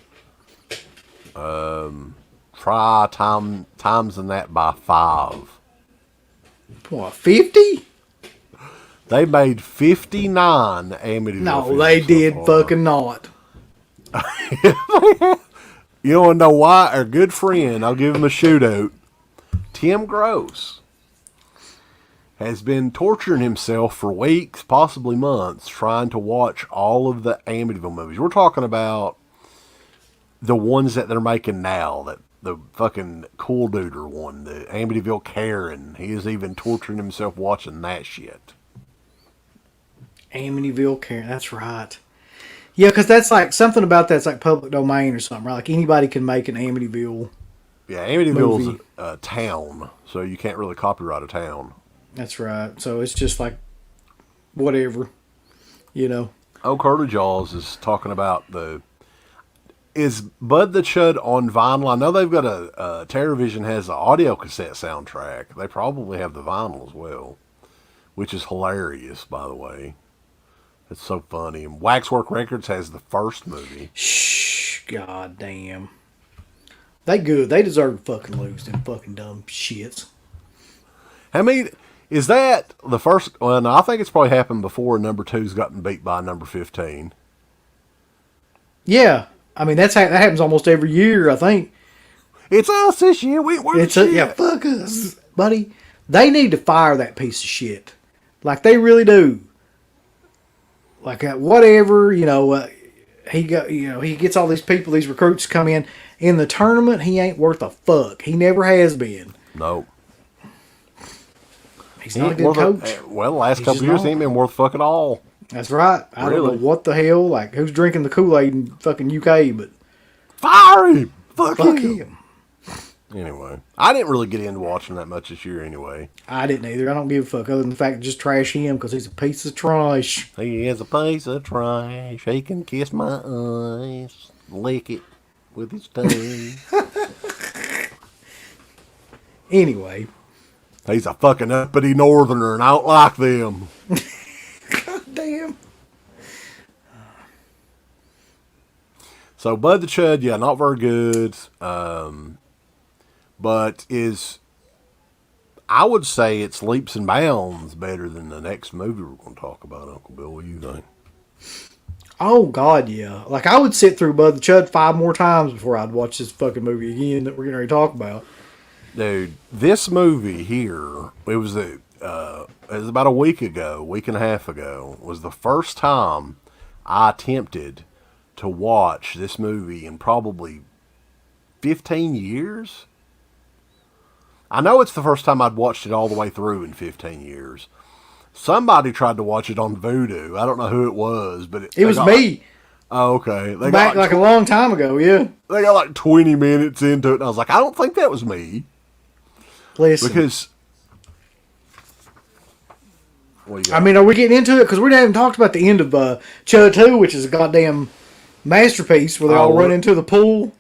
Try times in that by 5. What, 50? They made 59 Amityville No, films they so did far. fucking not. You don't know why? Our good friend, I'll give him a shootout, Tim Gross, has been torturing himself for weeks, possibly months, trying to watch all of the Amityville movies. We're talking about the ones that they're making now, that the fucking Cool Duder one, the Amityville Karen. He is even torturing himself watching that shit. Amityville Karen, that's right. Yeah, because that's like something about that's like public domain or something, right? Like anybody can make an Amityville. Yeah, Amityville's movie. a town, so you can't really copyright a town. That's right. So it's just like whatever, you know. Oh, Curly Jaws is talking about is Bud the Chud on vinyl? I know they've got a TerraVision has an audio cassette soundtrack. They probably have the vinyl as well, which is hilarious, by the way. It's so funny. And Waxwork Records has the first movie. Shh, goddamn. They good. They deserve to fucking lose them fucking dumb shits. How many is that the first? Well, no, I think it's probably happened before. Number 2's gotten beat by number 15. Yeah, I mean that happens almost every year. I think It's us this year. We're the shit. Yeah, fuck us, buddy. They need to fire that piece of shit. Like they really do. Like whatever, he gets all these people, these recruits come in the tournament. He ain't worth a fuck. He never has been. No. He's not a good coach. Well, the last couple years, he ain't been worth fuck at all. That's right. I don't know what the hell. Like, who's drinking the Kool-Aid in fucking UK, but... Fire him! Fuck him! Anyway, I didn't really get into watching that much this year anyway. I didn't either. I don't give a fuck other than the fact just trash him because he's a piece of trash. He is a piece of trash. He can kiss my eyes, lick it with his tongue. Anyway. He's a fucking uppity northerner and I don't like them. God damn. So Bud the Chud, yeah, not very good. But I would say it's leaps and bounds better than the next movie we're going to talk about, Uncle Bill. What do you think? Oh, God, yeah. Like, I would sit through Bud the Chud 5 more times before I'd watch this fucking movie again that we're going to talk about. Dude, this movie here, it was about a week and a half ago, was the first time I attempted to watch this movie in probably 15 years. I know it's the first time I'd watched it all the way through in 15 years. Somebody tried to watch it on Vudu. I don't know who it was, but it was me. Oh, okay. They Back like a long time ago, yeah. They got like 20 minutes into it, and I was like, I don't think that was me. Listen. Because... I mean, are we getting into it? Because we haven't talked about the end of Chud 2, which is a goddamn masterpiece where they all run into the pool.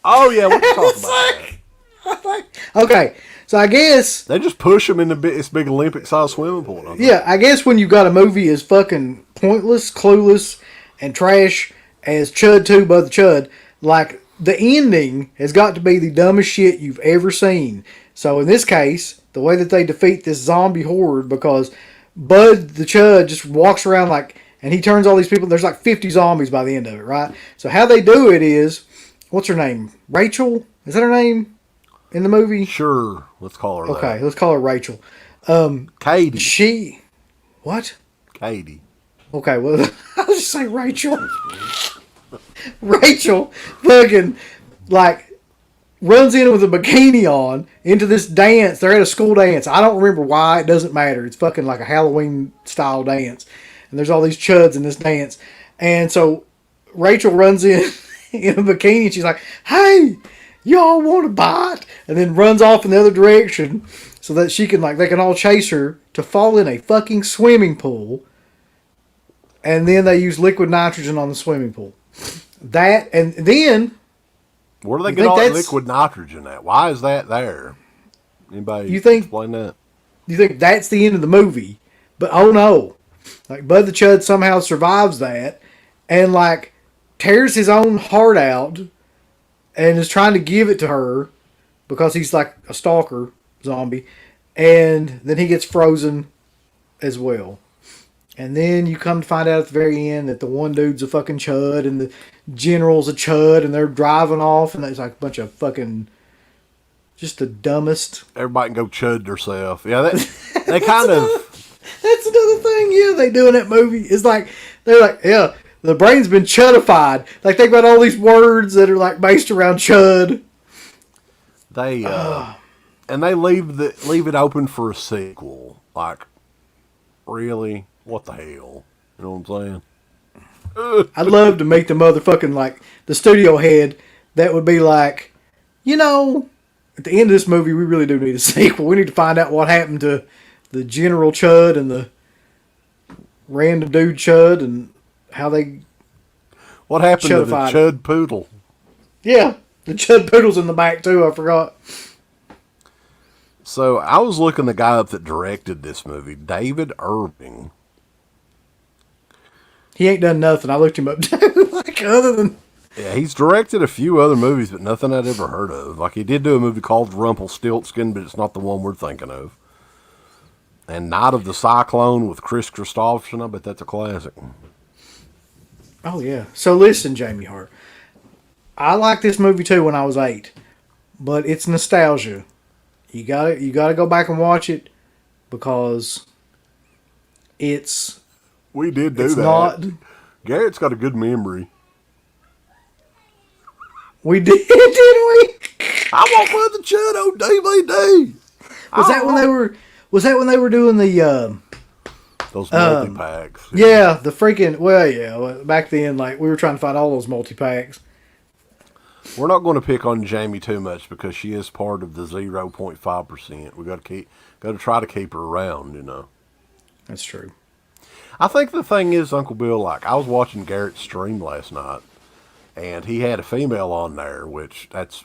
Oh, yeah, we can talk about that. Okay, so I guess... They just push them in this big Olympic-sized swimming pool. Yeah, I guess when you've got a movie as fucking pointless, clueless, and trash as Chud 2, Bud the Chud, like, the ending has got to be the dumbest shit you've ever seen. So in this case, the way that they defeat this zombie horde, because Bud the Chud just walks around like... And he turns all these people... There's like 50 zombies by the end of it, right? So how they do it is... What's her name? Rachel? Is that her name? In the movie? Sure. Let's call her that. Okay, let's call her Rachel. Katie. What? Katie. Okay, well, I'll just say Rachel. Rachel fucking, like, runs in with a bikini on into this dance. They're at a school dance. I don't remember why. It doesn't matter. It's fucking like a Halloween-style dance. And there's all these chuds in this dance. And so Rachel runs in a bikini and she's like, hey, y'all want a bite? And then runs off in the other direction so that she can, like, they can all chase her to fall in a fucking swimming pool and then they use liquid nitrogen on the swimming pool. That, and then... Where do they get all that liquid nitrogen at? Why is that there? Anybody explain that? You think that's the end of the movie, but oh no. Like, Bud the Chud somehow survives that, and, like, tears his own heart out, and is trying to give it to her, because he's, like, a stalker zombie, and then he gets frozen as well. And then you come to find out at the very end that the one dude's a fucking chud, and the general's a chud, and they're driving off, and there's like a bunch of fucking, just the dumbest. Everybody can go chud themselves. Yeah, they kind of. That's another thing, yeah, they do in that movie. It's like, they're like, yeah, the brain's been chudified. Like, they've got all these words that are like based around chud. They, and they leave it open for a sequel. Like, really? What the hell? You know what I'm saying? I'd love to meet the motherfucking, like, the studio head that would be like, you know, at the end of this movie, we really do need a sequel. We need to find out what happened to the General Chud and the random dude Chud and how they... What happened to the Chud Poodle? Yeah, the Chud Poodle's in the back, too. I forgot. So, I was looking the guy up that directed this movie, David Irving. He ain't done nothing. I looked him up, too. Like, other than... Yeah, he's directed a few other movies, but nothing I'd ever heard of. Like, he did do a movie called Rumpelstiltskin, but it's not the one we're thinking of. And Night of the Cyclone with Chris Christopherson. I bet that's a classic. Oh, yeah. So, listen, Jamie Hart. I liked this movie, too, when I was 8. But it's nostalgia. You gotta go back and watch it, because it's... We did do that. Garrett's got a good memory. We did, didn't we? I want Brother Chud on DVD. Was that when they were doing the those multi-packs? Yeah, the freaking back then, like, we were trying to find all those multi-packs. We're not going to pick on Jamie too much because she is part of the 0.5%. We got to try to keep her around, you know. That's true. I think the thing is, Uncle Bill, like, I was watching Garrett's stream last night, and he had a female on there, which that's,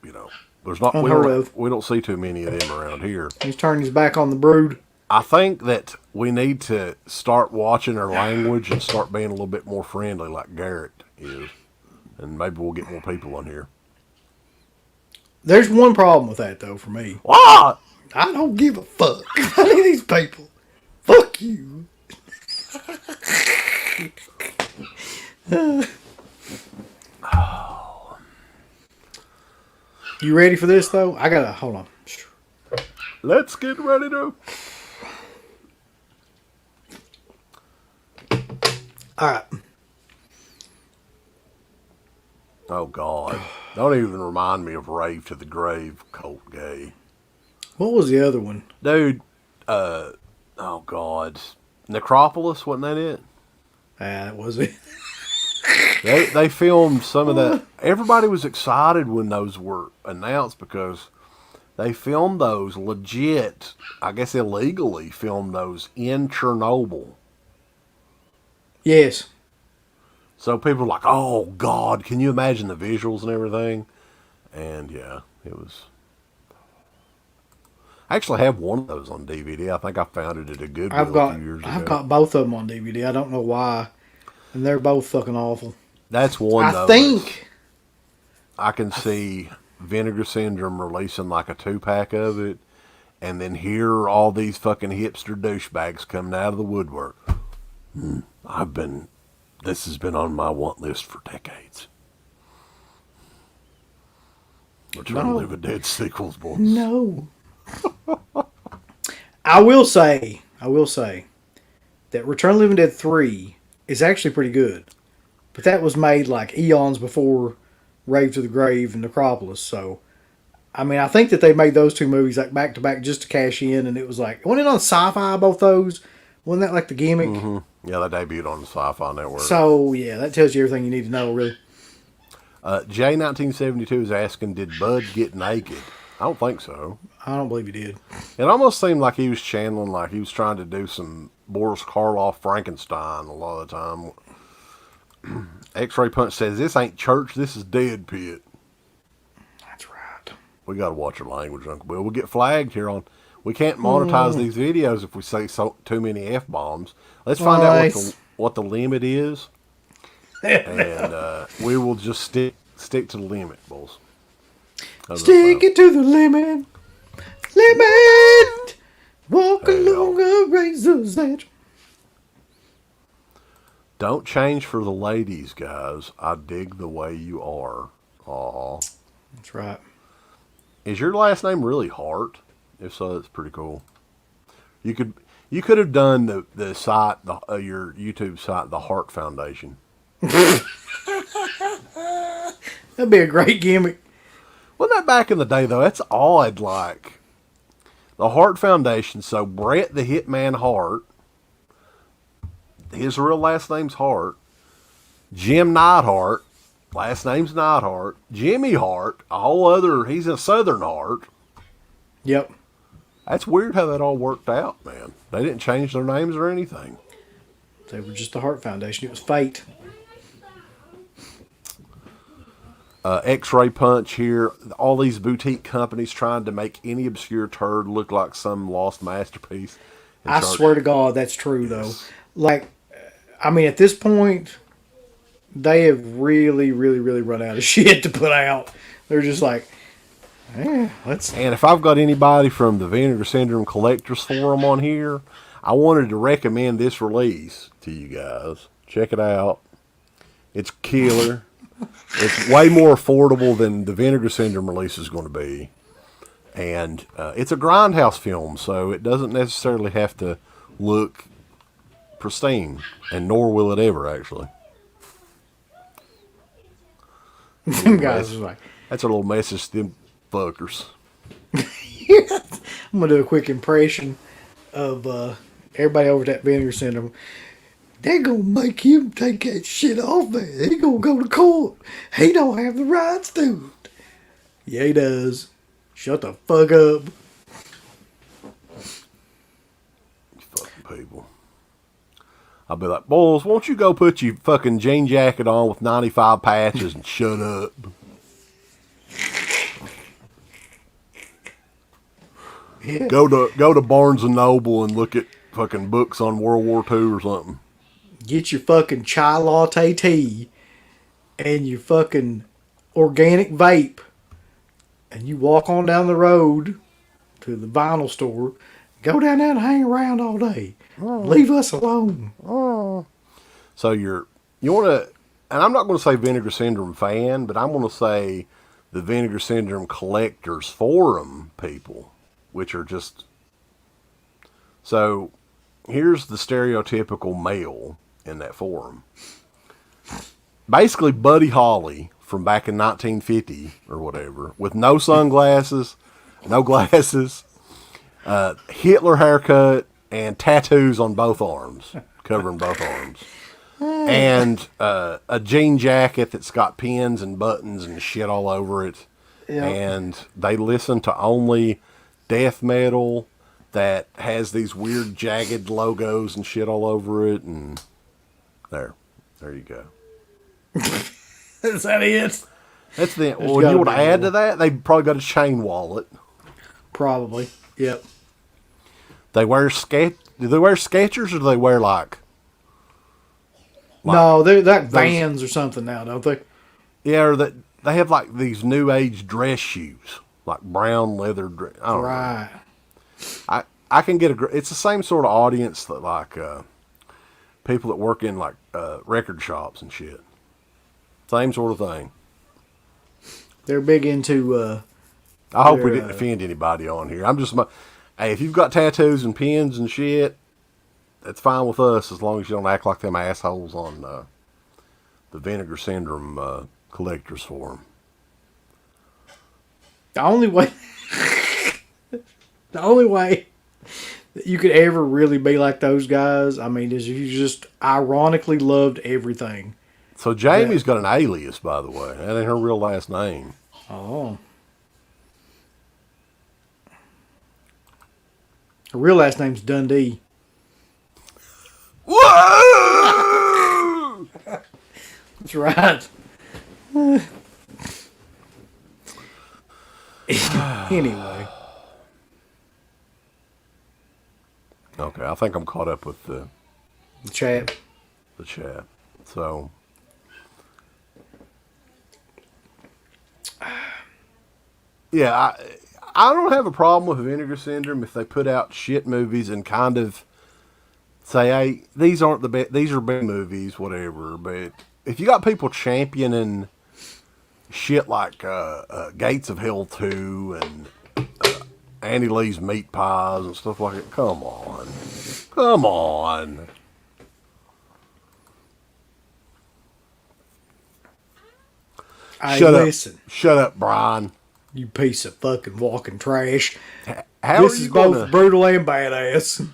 you know, there's not we don't see too many of them around here. He's turning his back on the brood. I think that we need to start watching our language and start being a little bit more friendly, like Garrett is, and maybe we'll get more people on here. There's one problem with that, though, for me. What? I don't give a fuck. I need these people. Fuck you. You ready for this, though? I gotta hold on. Let's get ready to. All right. Oh God! Don't even remind me of Rave to the Grave, Colt Gay. What was the other one, dude? Oh God, Necropolis, wasn't that it? That was it. They filmed some of that. Everybody was excited when those were announced because they filmed those legit, I guess illegally filmed those in Chernobyl. Yes. So people were like, oh God, can you imagine the visuals and everything? And yeah, it was. I actually have one of those on DVD. I think I found it at a Goodwill a few years ago. I've got both of them on DVD. I don't know why. And they're both fucking awful. That's one, though. I think I can see Vinegar Syndrome releasing like a 2-pack of it, and then hear all these fucking hipster douchebags coming out of the woodwork. This has been on my want list for decades. Return of the Living Dead sequels, boys. No. I will say that Return of the Living Dead 3 is actually pretty good. But that was made like eons before Rave to the Grave and Necropolis. So, I mean, I think that they made those two movies like back to back just to cash in. And it was like, wasn't it on Sci-Fi, both those? Wasn't that like the gimmick? Mm-hmm. Yeah, they debuted on the Sci-Fi Network. So, yeah, that tells you everything you need to know, really. J1972 is asking, did Bud get naked? I don't think so. I don't believe he did. It almost seemed like he was channeling, like he was trying to do some Boris Karloff Frankenstein a lot of the time. X-Ray Punch says, this ain't church, this is DEADPIT. That's right. We got to watch our language, Uncle Bill. We'll get flagged here on... We can't monetize these videos if we say too many F-bombs. Let's find out what the limit is. And we will just stick to the limit, boys. Stick it to the limit. Limit. Walk along a razor's edge. Don't change for the ladies, guys. I dig the way you are. Aw. That's right. Is your last name really Hart? If so, that's pretty cool. You could have done the site, your YouTube site, the Hart Foundation. That'd be a great gimmick. Wasn't that back in the day, though? That's odd, like. The Hart Foundation, so Bret the Hitman Hart, his real last name's Hart, Jim Neidhart, last name's Neidhart, Jimmy Hart, he's a Southern Hart. Yep. That's weird how that all worked out, man. They didn't change their names or anything. They were just the Hart Foundation. It was fate. X-Ray Punch here. All these boutique companies trying to make any obscure turd look like some lost masterpiece. I swear to God, that's true, though. Like, I mean, at this point, they have really, really, really run out of shit to put out. They're just like, let's... And if I've got anybody from the Vinegar Syndrome Collectors Forum on here, I wanted to recommend this release to you guys. Check it out. It's killer. It's way more affordable than the Vinegar Syndrome release is going to be. And it's a grindhouse film, so it doesn't necessarily have to look pristine. And nor will it ever, actually. Them guys are like... That's a little message to them fuckers. I'm going to do a quick impression of everybody over at that Vinegar Syndrome. They're going to make him take that shit off there. He's going to go to court. He don't have the rights to it. Yeah, he does. Shut the fuck up. Fucking people. I'll be like, boys, won't you go put your fucking jean jacket on with 95 patches and shut up? Yeah. Go to Barnes and Noble and look at fucking books on World War II or something. Get your fucking chai latte tea and your fucking organic vape, and you walk on down the road to the vinyl store. Go down there and hang around all day. Leave us alone. So you want to, and I'm not going to say Vinegar Syndrome fan, but I'm going to say the Vinegar Syndrome Collectors Forum people, which are just, so here's the stereotypical male in that forum. Basically Buddy Holly from back in 1950 or whatever, with no sunglasses, no glasses, Hitler haircut, and tattoos on both arms, covering both arms. And a jean jacket that's got pins and buttons and shit all over it. Yep. And they listen to only death metal that has these weird jagged logos and shit all over it. And there you go. Is that it? That's the. Well, you want to add to that? They probably got a chain wallet. Probably. Yep. They wear Do they wear Skechers or do they wear like no, they're like Vans or something now, don't they? Yeah, or that they have like these new age dress shoes, like brown leather dress. I don't know. I can get it's the same sort of audience that like people that work in like record shops and shit. Same sort of thing. They're big into. I hope we didn't offend anybody on here. I'm just, hey, if you've got tattoos and pins and shit, that's fine with us as long as you don't act like them assholes on the Vinegar Syndrome Collectors Forum. The only way that you could ever really be like those guys, I mean, is if you just ironically loved everything. So Jamie's got an alias, by the way. That ain't her real last name. Oh. Her real last name's Dundee. right. Anyway. Okay, I think I'm caught up with the chat. The chat. So, yeah, I don't have a problem with Vinegar Syndrome if they put out shit movies and kind of say, hey, these aren't the best, these are big movies, whatever. But if you got people championing shit like Gates of Hell 2 and Annie Lee's Meat Pies and stuff like that, come on. Come on. Shut up, Brian. You piece of fucking walking trash. This is both brutal and badass.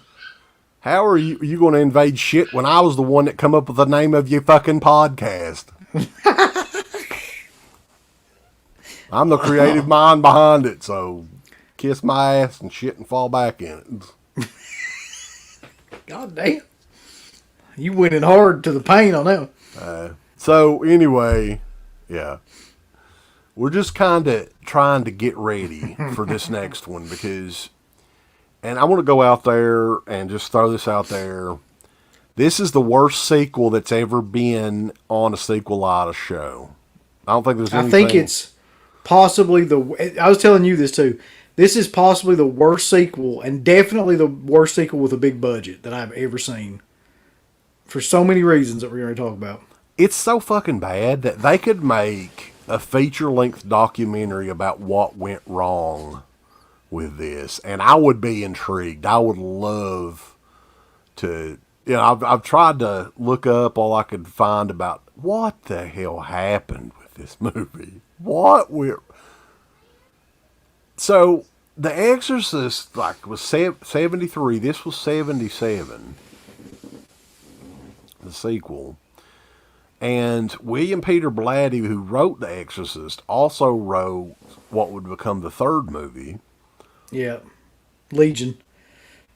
How are you going to invade shit when I was the one that come up with the name of your fucking podcast? I'm the creative mind behind it, so kiss my ass and shit and fall back in it. God damn. You went in hard to the paint on that one. So anyway, yeah. We're just kind of trying to get ready for this next one because, and I want to go out there and just throw this out there. This is the worst sequel that's ever been on a Sequelitis show. I don't think there's anything. I think it's possibly I was telling you this too. This is possibly the worst sequel and definitely the worst sequel with a big budget that I've ever seen. For so many reasons that we're going to talk about. It's so fucking bad that they could make a feature-length documentary about what went wrong with this, and I would be intrigued. I would love to, I've tried to look up all I could find about what the hell happened with this movie. So, The Exorcist, was 73, this was 77, the sequel. And William Peter Blatty, who wrote The Exorcist, also wrote what would become the third movie. Yeah. Legion.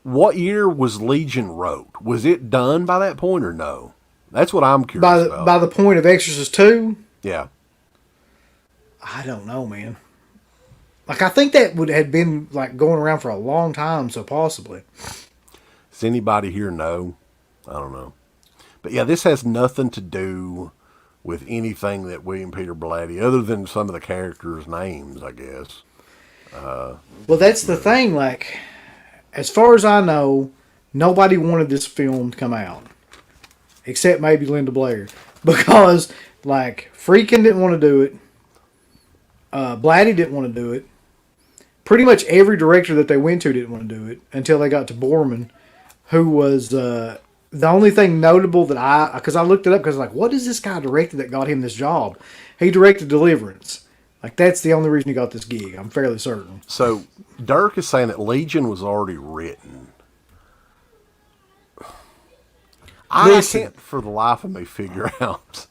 What year was Legion wrote? Was it done by that point or no? That's what I'm curious about. By the point of Exorcist 2? Yeah. I don't know, man. I think that had been going around for a long time, so possibly. Does anybody here know? I don't know. But yeah, this has nothing to do with anything that William Peter Blatty, other than some of the characters' names, I guess. Well, that's the thing. As far as I know, nobody wanted this film to come out. Except maybe Linda Blair. Because, Friedkin didn't want to do it. Blatty didn't want to do it. Pretty much every director that they went to didn't want to do it until they got to Borman, who was... the only thing notable that because I looked it up because what is this guy directed that got him this job? He directed Deliverance. That's the only reason he got this gig. I'm fairly certain. So Dirk is saying that Legion was already written. I can't for the life of me figure out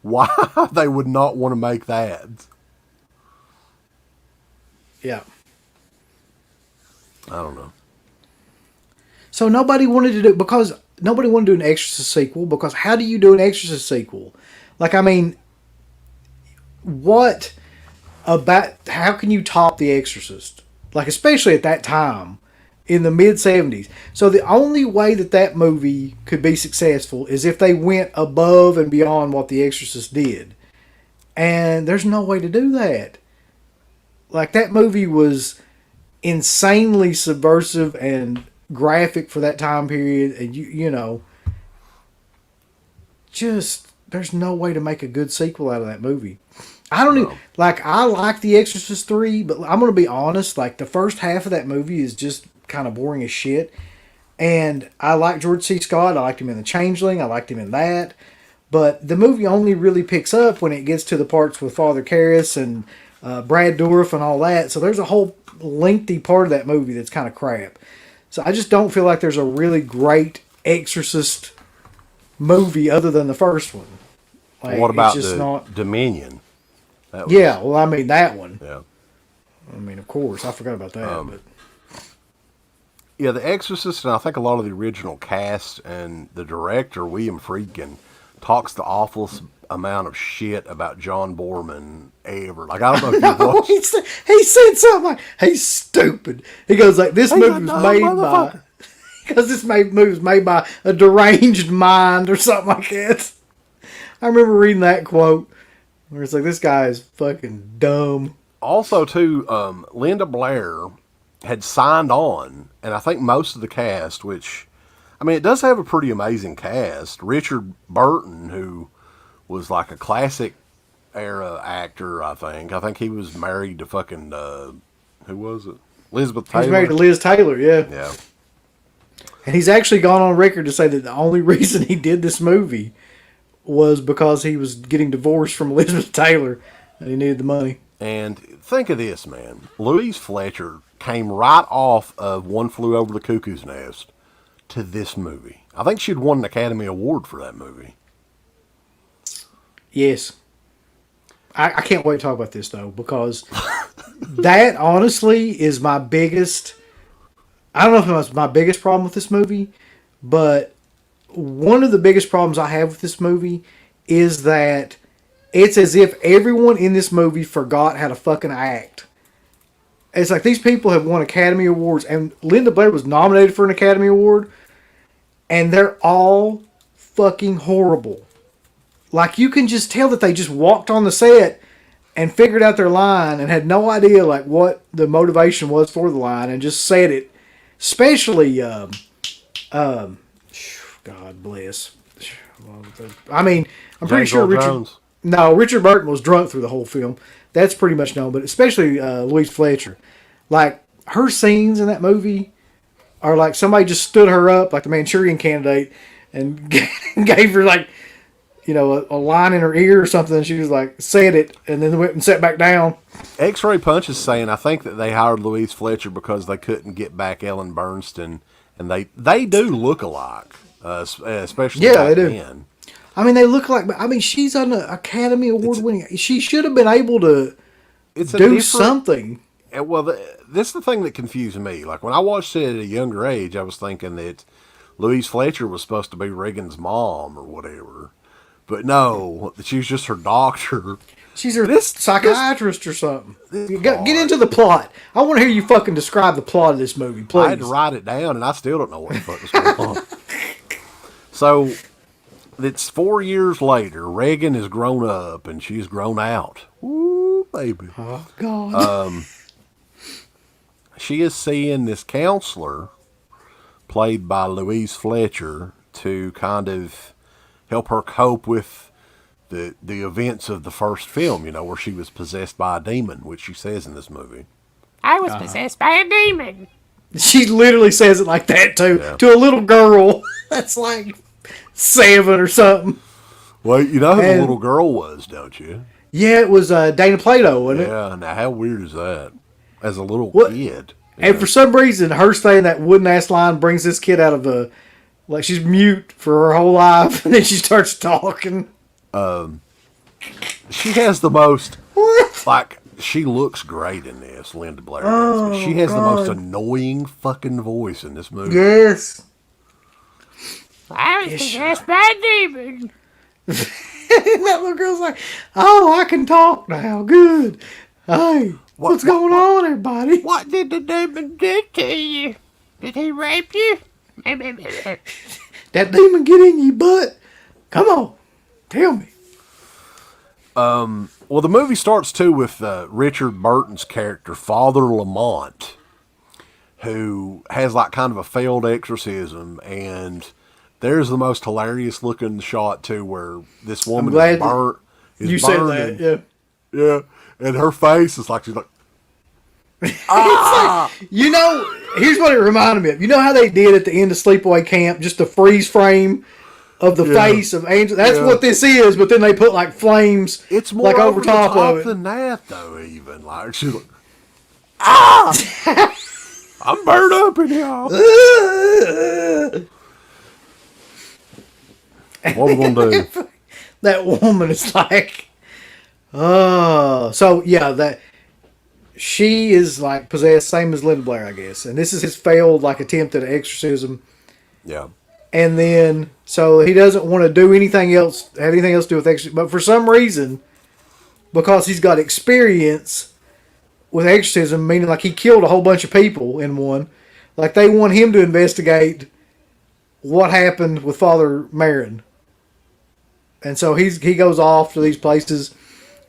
why they would not want to make that. Yeah. I don't know. So nobody wanted to do because nobody wanted to do an Exorcist sequel because how do you do an Exorcist sequel? What about how can you top The Exorcist? Especially at that time in the mid 70s. So the only way that movie could be successful is if they went above and beyond what The Exorcist did. And there's no way to do that. That movie was insanely subversive and graphic for that time period, and there's no way to make a good sequel out of that movie. I don't even I like The Exorcist 3, but I'm gonna be honest, the first half of that movie is just kind of boring as shit. And I like George C. Scott. I liked him in The Changeling. I liked him in that. But the movie only really picks up when it gets to the parts with Father Karras and Brad Dourif and all that. So there's a whole lengthy part of that movie that's kind of crap. So I just don't feel like there's a really great Exorcist movie other than the first one. What about Dominion? That one. Yeah. Of course, I forgot about that. But yeah, The Exorcist, and I think a lot of the original cast and the director, William Friedkin, talks the awfulest amount of shit about John Boorman ever. Like, I don't know if you watched. He said something like, "He's stupid." He goes like, "This movie was made by," because this movie was made by a deranged mind or something like that. I remember reading that quote where it's like, "This guy is fucking dumb." Also, too, Linda Blair had signed on, and I think most of the cast, which, I mean, it does have a pretty amazing cast. Richard Burton, who was like a classic era actor, I think. I think he was married to fucking, who was it? Elizabeth Taylor. He's married to Liz Taylor, yeah. Yeah. And he's actually gone on record to say that the only reason he did this movie was because he was getting divorced from Elizabeth Taylor and he needed the money. And think of this, man. Louise Fletcher came right off of One Flew Over the Cuckoo's Nest to this movie. I think she'd won an Academy Award for that movie. Yes. I can't wait to talk about this, though, because that, honestly, is my biggest... I don't know if it was my biggest problem with this movie, but one of the biggest problems I have with this movie is that it's as if everyone in this movie forgot how to fucking act. It's like these people have won Academy Awards, and Linda Blair was nominated for an Academy Award, and they're all fucking horrible. Like, you can just tell that they just walked on the set and figured out their line and had no idea, like, what the motivation was for the line and just said it. Especially, God bless. I mean, I'm pretty sure Richard Burton was drunk through the whole film. That's pretty much known, but especially Louise Fletcher. Like, her scenes in that movie are like somebody just stood her up, like the Manchurian Candidate, and gave her, like, you know, a line in her ear or something, and she was like, said it, and then went and sat back down. X-Ray Punch is saying, I think that they hired Louise Fletcher because they couldn't get back Ellen Burstyn, and they do look alike, especially back then. I mean, they look like, I mean, she's an Academy Award winning. She should have been able to do something. Well, this is the thing that confused me. Like, when I watched it at a younger age, I was thinking that Louise Fletcher was supposed to be Reagan's mom or whatever. But no, she was just her doctor. She's her psychiatrist or something. Get into the plot. I want to hear you fucking describe the plot of this movie, please. I had to write it down, and I still don't know what the fuck was going on. So, it's 4 years later. Reagan has grown up, and she's grown out. Ooh, baby. Oh, God. She is seeing this counselor, played by Louise Fletcher, to kind of help her cope with the events of the first film, you know, where she was possessed by a demon, which she says in this movie. I was possessed by a demon. She literally says it like that, too, to a little girl that's like 7 or something. Well, you know who the little girl was, don't you? Yeah, it was Dana Plato, wasn't it? Yeah, now how weird is that? As a little kid. And for some reason, her saying that wooden-ass line brings this kid out of like, she's mute for her whole life, and then she starts talking. She has the most... Like, she looks great in this, Linda Blair. Oh, she has the most annoying fucking voice in this movie. Yes. I was possessed by a demon. And that little girl's like, oh, I can talk now. Good. Hey, what's going on, everybody? What did the demon do to you? Did he rape you? That demon get in your butt? Come on. Tell me. Well, the movie starts, too, with Richard Burton's character, Father Lamont, who has, like, kind of a failed exorcism, and there's the most hilarious-looking shot, too, where this woman is burnt. You said that, yeah. Yeah, and her face is like, she's like, ah! Like, you know, here's what it reminded me of. You know how they did at the end of Sleepaway Camp, just a freeze frame of the face of Angel? That's what this is, but then they put, like, flames it's more like over top of it. Than that, though, even. Like, she's like, ah! I'm burned up in here. What are we going to do? That woman is like, so, yeah, that she is, like, possessed, same as Linda Blair, I guess. And this is his failed, like, attempt at an exorcism. Yeah. And then, so he doesn't want to do anything else, have anything else to do with exorcism. But for some reason, because he's got experience with exorcism, meaning like he killed a whole bunch of people in one, like they want him to investigate what happened with Father Marin. And so he goes off to these places.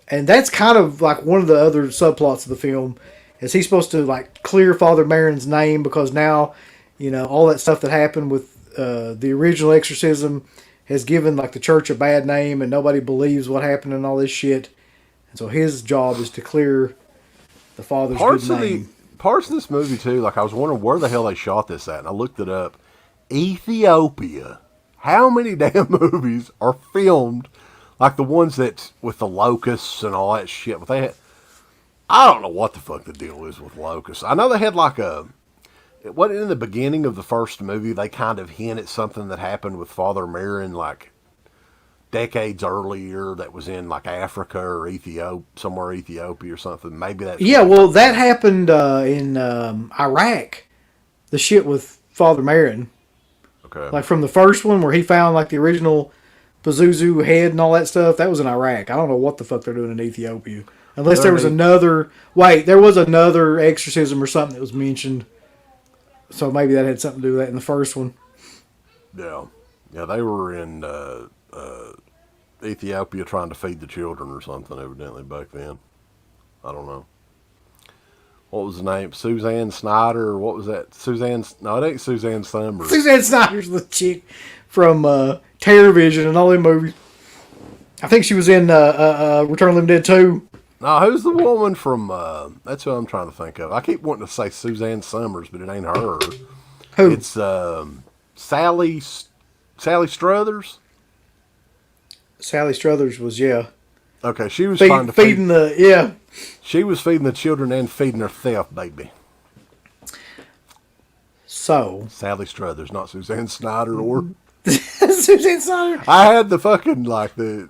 And that's kind of like one of the other subplots of the film, is he's supposed to like clear Father Marin's name, because now, you know, all that stuff that happened with the original exorcism has given like the church a bad name, and nobody believes what happened and all this shit. And so his job is to clear the Father's good name. Parts of this movie too, like I was wondering where the hell they shot this at, and I looked it up. Ethiopia. How many damn movies are filmed like the ones that with the locusts and all that shit? But they had, I don't know what the fuck the deal is with locusts. I know they had like what in the beginning of the first movie they kind of hint at something that happened with Father Marin like decades earlier that was in like Africa or Ethiopia or something. Maybe that. Yeah, well, that happened in Iraq. The shit with Father Marin. Okay. Like from the first one where he found like the original Pazuzu head and all that stuff. That was in Iraq. I don't know what the fuck they're doing in Ethiopia. Unless there was another. Wait, there was another exorcism or something that was mentioned. So maybe that had something to do with that in the first one. Yeah. Yeah, they were in Ethiopia trying to feed the children or something, evidently, back then. I don't know. What was the name? Suzanne Snyder? Or what was that? No, it ain't Suzanne Slumber. Suzanne Snyder's the chick from TerrorVision and all them movies. I think she was in Return of the Living Dead 2. No, who's the woman from, that's who I'm trying to think of. I keep wanting to say Suzanne Summers, but it ain't her. Who? It's Sally Struthers. Sally Struthers was, yeah. Okay, she was trying to feeding the, yeah. She was feeding the children and feeding her theft baby. So. Sally Struthers, not Suzanne Snyder or... Suzanne Snyder. I had the fucking, like, the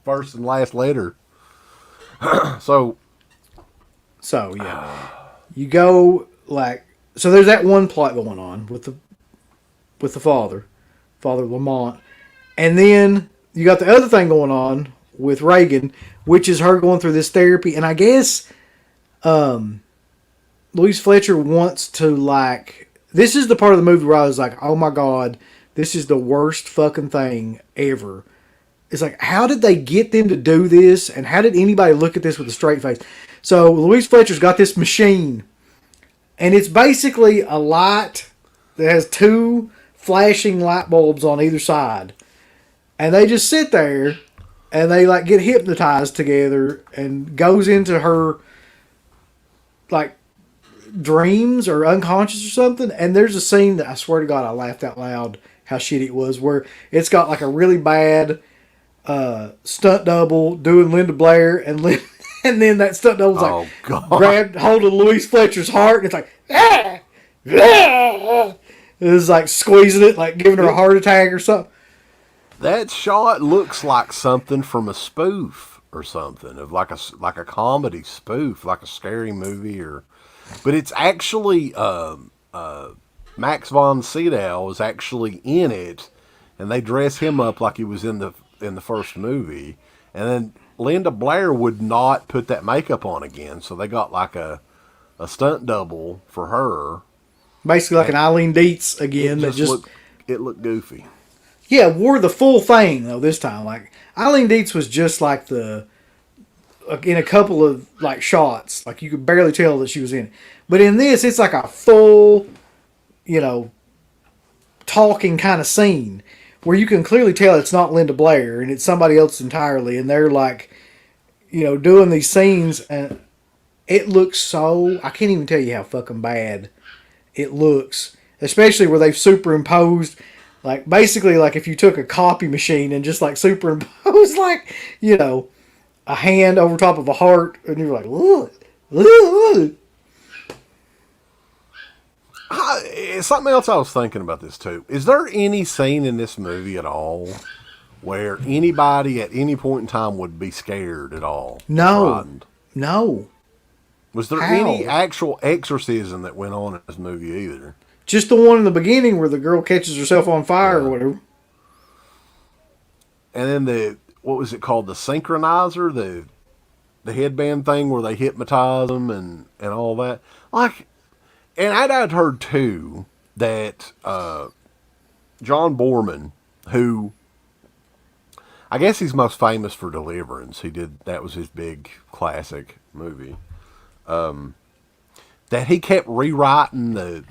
first and last letter. So, yeah. You go, like... So there's that one plot going on with the Father Lamont. And then you got the other thing going on with Reagan, which is her going through this therapy. And I guess Louise Fletcher wants to, like... This is the part of the movie where I was like, oh my God, this is the worst fucking thing ever. It's like, how did they get them to do this? And how did anybody look at this with a straight face? So Louise Fletcher's got this machine. And it's basically a light that has two flashing light bulbs on either side. And they just sit there and they like get hypnotized together and goes into her like dreams or unconscious or something. And there's a scene that I swear to God I laughed out loud how shitty it was, where it's got like a really bad stunt double doing Linda Blair and then that stunt double's like grabbed hold of Louise Fletcher's heart and it's like it was like squeezing it, like giving her a heart attack or something. That shot looks like something from a spoof or something, of like a comedy spoof, like a scary movie, but it's actually Max von Sydow is actually in it, and they dress him up like he was in the first movie, and then Linda Blair would not put that makeup on again, so they got like a stunt double for her. Basically like an Eileen Dietz again. It looked goofy. Yeah, wore the full thing though this time. Like Eileen Dietz was just like in a couple of like shots, like you could barely tell that she was in it. But in this, it's like a full, talking kind of scene where you can clearly tell it's not Linda Blair and it's somebody else entirely, and they're like, doing these scenes, and it looks so, I can't even tell you how fucking bad it looks, especially where they've superimposed, like basically like if you took a copy machine and just like superimposed like, a hand over top of a heart, and you're like, ugh. Something else I was thinking about this too. Is there any scene in this movie at all where anybody at any point in time would be scared at all? No. Frightened? No. Was there any actual exorcism that went on in this movie either? Just the one in the beginning where the girl catches herself on fire or whatever. And then what was it called? The synchronizer, the headband thing where they hypnotize them and all that. Like, and I'd heard too that John Boorman, who I guess he's most famous for Deliverance. That was his big classic movie. That he kept rewriting the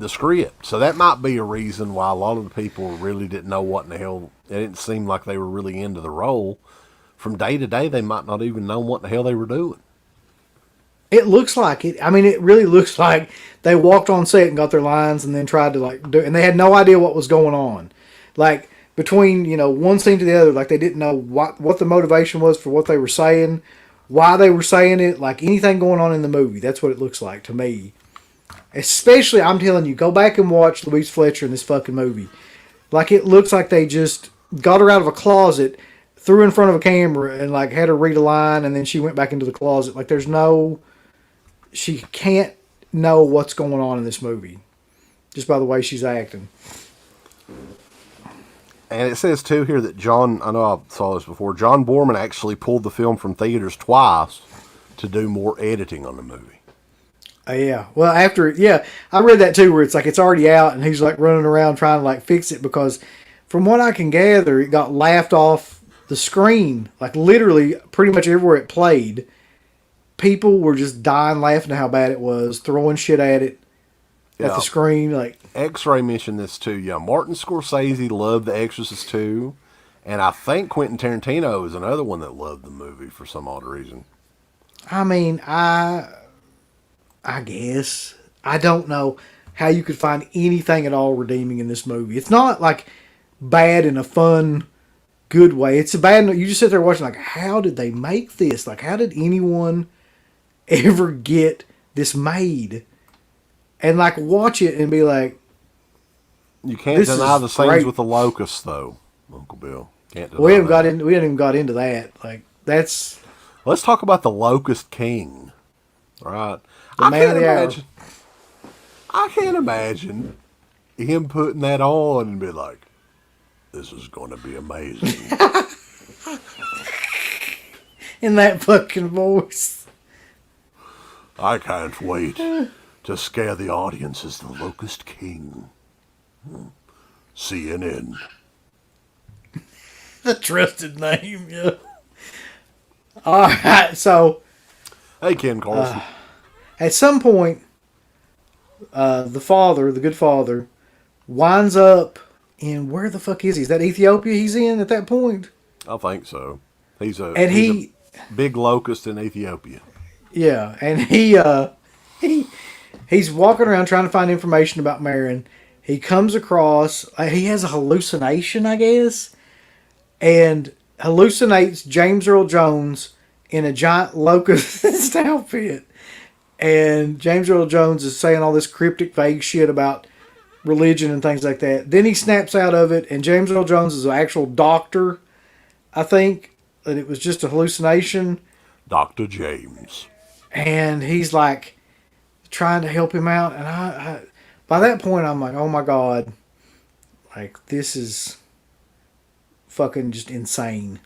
script. So that might be a reason why a lot of the people really didn't know what in the hell. It didn't seem like they were really into the role. From day to day, they might not even know what the hell they were doing. It looks like it. I mean, it really looks like they walked on set and got their lines and then tried to like do, and they had no idea what was going on. Like between, one scene to the other, like they didn't know what the motivation was for what they were saying, why they were saying it, like anything going on in the movie. That's what it looks like to me. Especially, I'm telling you, go back and watch Louise Fletcher in this fucking movie. Like it looks like they just got her out of a closet, threw her in front of a camera, and like had her read a line, and then she went back into the closet. Like she can't know what's going on in this movie just by the way she's acting. And it says too here that I know I saw this before, John Boorman actually pulled the film from theaters twice to do more editing on the movie. Yeah. Well, I read that too, where it's like it's already out and he's like running around trying to like fix it because from what I can gather, it got laughed off the screen. Like literally pretty much everywhere it played, people were just dying laughing at how bad it was, throwing shit at it, at the screen. Like X-Ray mentioned this too. Yeah, Martin Scorsese loved The Exorcist too, and I think Quentin Tarantino is another one that loved the movie for some odd reason. I mean, I guess. I don't know how you could find anything at all redeeming in this movie. It's not like bad in a fun, good way. It's a bad. You just sit there watching like, how did they make this? Like, how did anyone ever get this made? And like watch it and be like, you can't deny the scenes with the locusts, though, Uncle Bill. Can't deny we haven't even got into that. Like that's. Let's talk about the Locust King. All right. I can't imagine him putting that on and be like, this is going to be amazing. In that fucking voice. I can't wait to scare the audience as the Locust King. CNN. The trusted name, yeah. All right, so. Hey, Ken Carlson. At some point, the good father, winds up in, where the fuck is he? Is that Ethiopia he's in at that point? I think so. He's a big locust in Ethiopia. Yeah, and he's walking around trying to find information about Marin. He comes across, he has a hallucination, I guess, and hallucinates James Earl Jones in a giant locust outfit. And James Earl Jones is saying all this cryptic, vague shit about religion and things like that. Then he snaps out of it, and James Earl Jones is an actual doctor, I think, that it was just a hallucination. Dr. James. And he's like trying to help him out. And I by that point, I'm like, oh my God. Like, this is fucking just insane.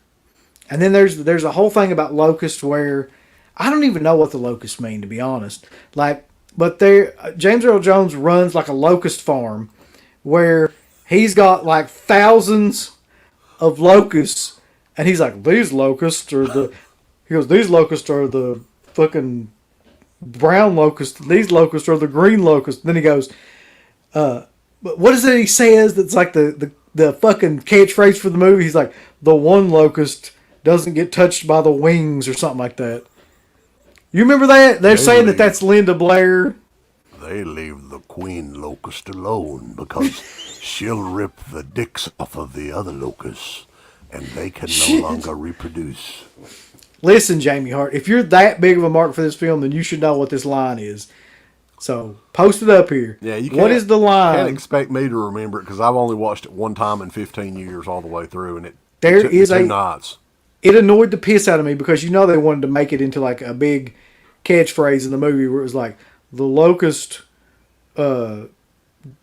And then there's a whole thing about locusts where I don't even know what the locusts mean, to be honest. Like, but James Earl Jones runs like a locust farm where he's got like thousands of locusts, and he's like, these locusts are the fucking brown locusts. These locusts are the green locusts. And then he goes, but what is it he says that's like the fucking catchphrase for the movie? He's like, the one locust doesn't get touched by the wings or something like that. You remember that? They're saying that that's Linda Blair. They leave the queen locust alone because she'll rip the dicks off of the other locusts and they can no longer reproduce. Listen, Jamie Hart, if you're that big of a mark for this film, then you should know what this line is. So, post it up here. Yeah, what is the line? You can't expect me to remember it because I've only watched it one time in 15 years all the way through, and it took me 2 nights. It annoyed the piss out of me because they wanted to make it into like a big catchphrase in the movie where it was like, the locust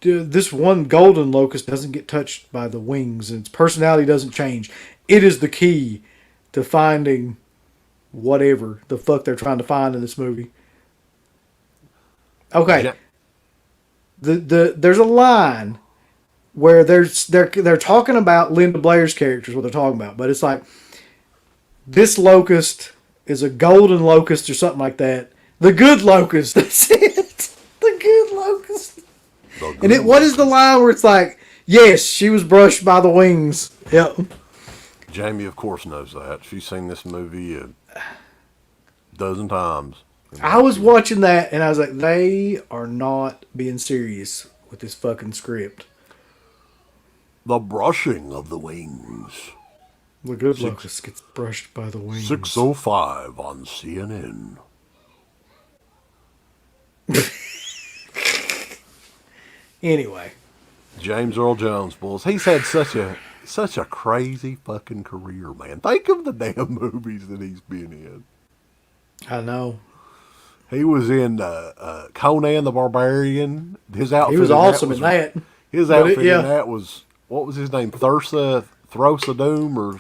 this one golden locust doesn't get touched by the wings, and its personality doesn't change. It is the key to finding whatever the fuck they're trying to find in this movie. Okay. There's a line where they're talking about Linda Blair's character is what they're talking about, but it's like this locust is a golden locust or something like that. The good locust. That's it. The good locust. What is the line where it's like, yes, she was brushed by the wings. Yep. Jamie, of course, knows that. She's seen this movie a dozen times. I was watching that and I was like, they are not being serious with this fucking script. The brushing of the wings. The good locust gets brushed by the wings. 6:05 on CNN. Anyway. James Earl Jones, boys. He's had such a crazy fucking career, man. Think of the damn movies that he's been in. I know. He was in Conan the Barbarian. His outfit. He was awesome in that. His outfit in that was, what was his name? Throsa Doom or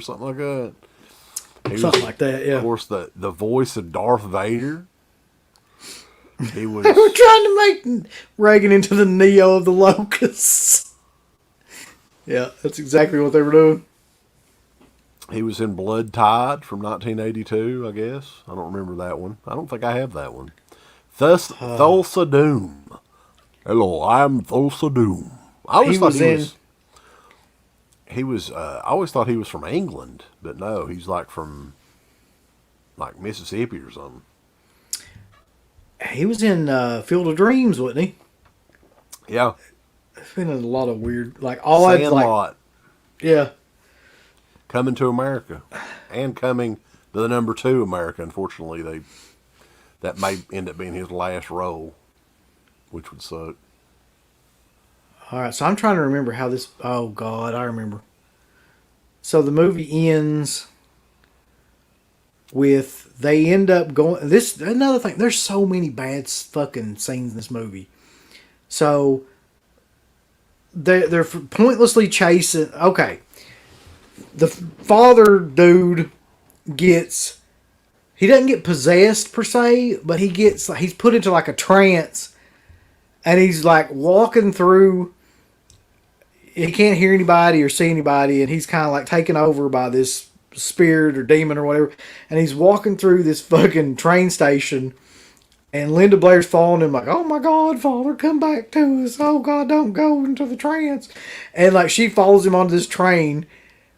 something like that. Something like that, yeah. Of course, the voice of Darth Vader. He was. They were trying to make Reagan into the Neo of the Locusts. Yeah, that's exactly what they were doing. He was in Blood Tide from 1982, I guess. I don't remember that one. I don't think I have that one. Thulsa Doom. Hello, I'm Thulsa Doom. I always thought I always thought he was from England, but no, he's from Mississippi or something. He was in Field of Dreams, wasn't he? Yeah. He's been in a lot of weird, odd, Sandlot. Yeah. Coming to America, and coming to the number 2 America. Unfortunately, that may end up being his last role, which would suck. All right, so I'm trying to remember how this. Oh God, I remember. So the movie ends with they end up going. This another thing. There's so many bad fucking scenes in this movie. So they're pointlessly chasing. Okay. The father dude he doesn't get possessed per se, but he's put into a trance, and he's walking through. He can't hear anybody or see anybody, and he's kind of taken over by this spirit or demon or whatever, and he's walking through this fucking train station, and Linda Blair's following him oh my God, Father, come back to us. Oh God, don't go into the trance. And she follows him onto this train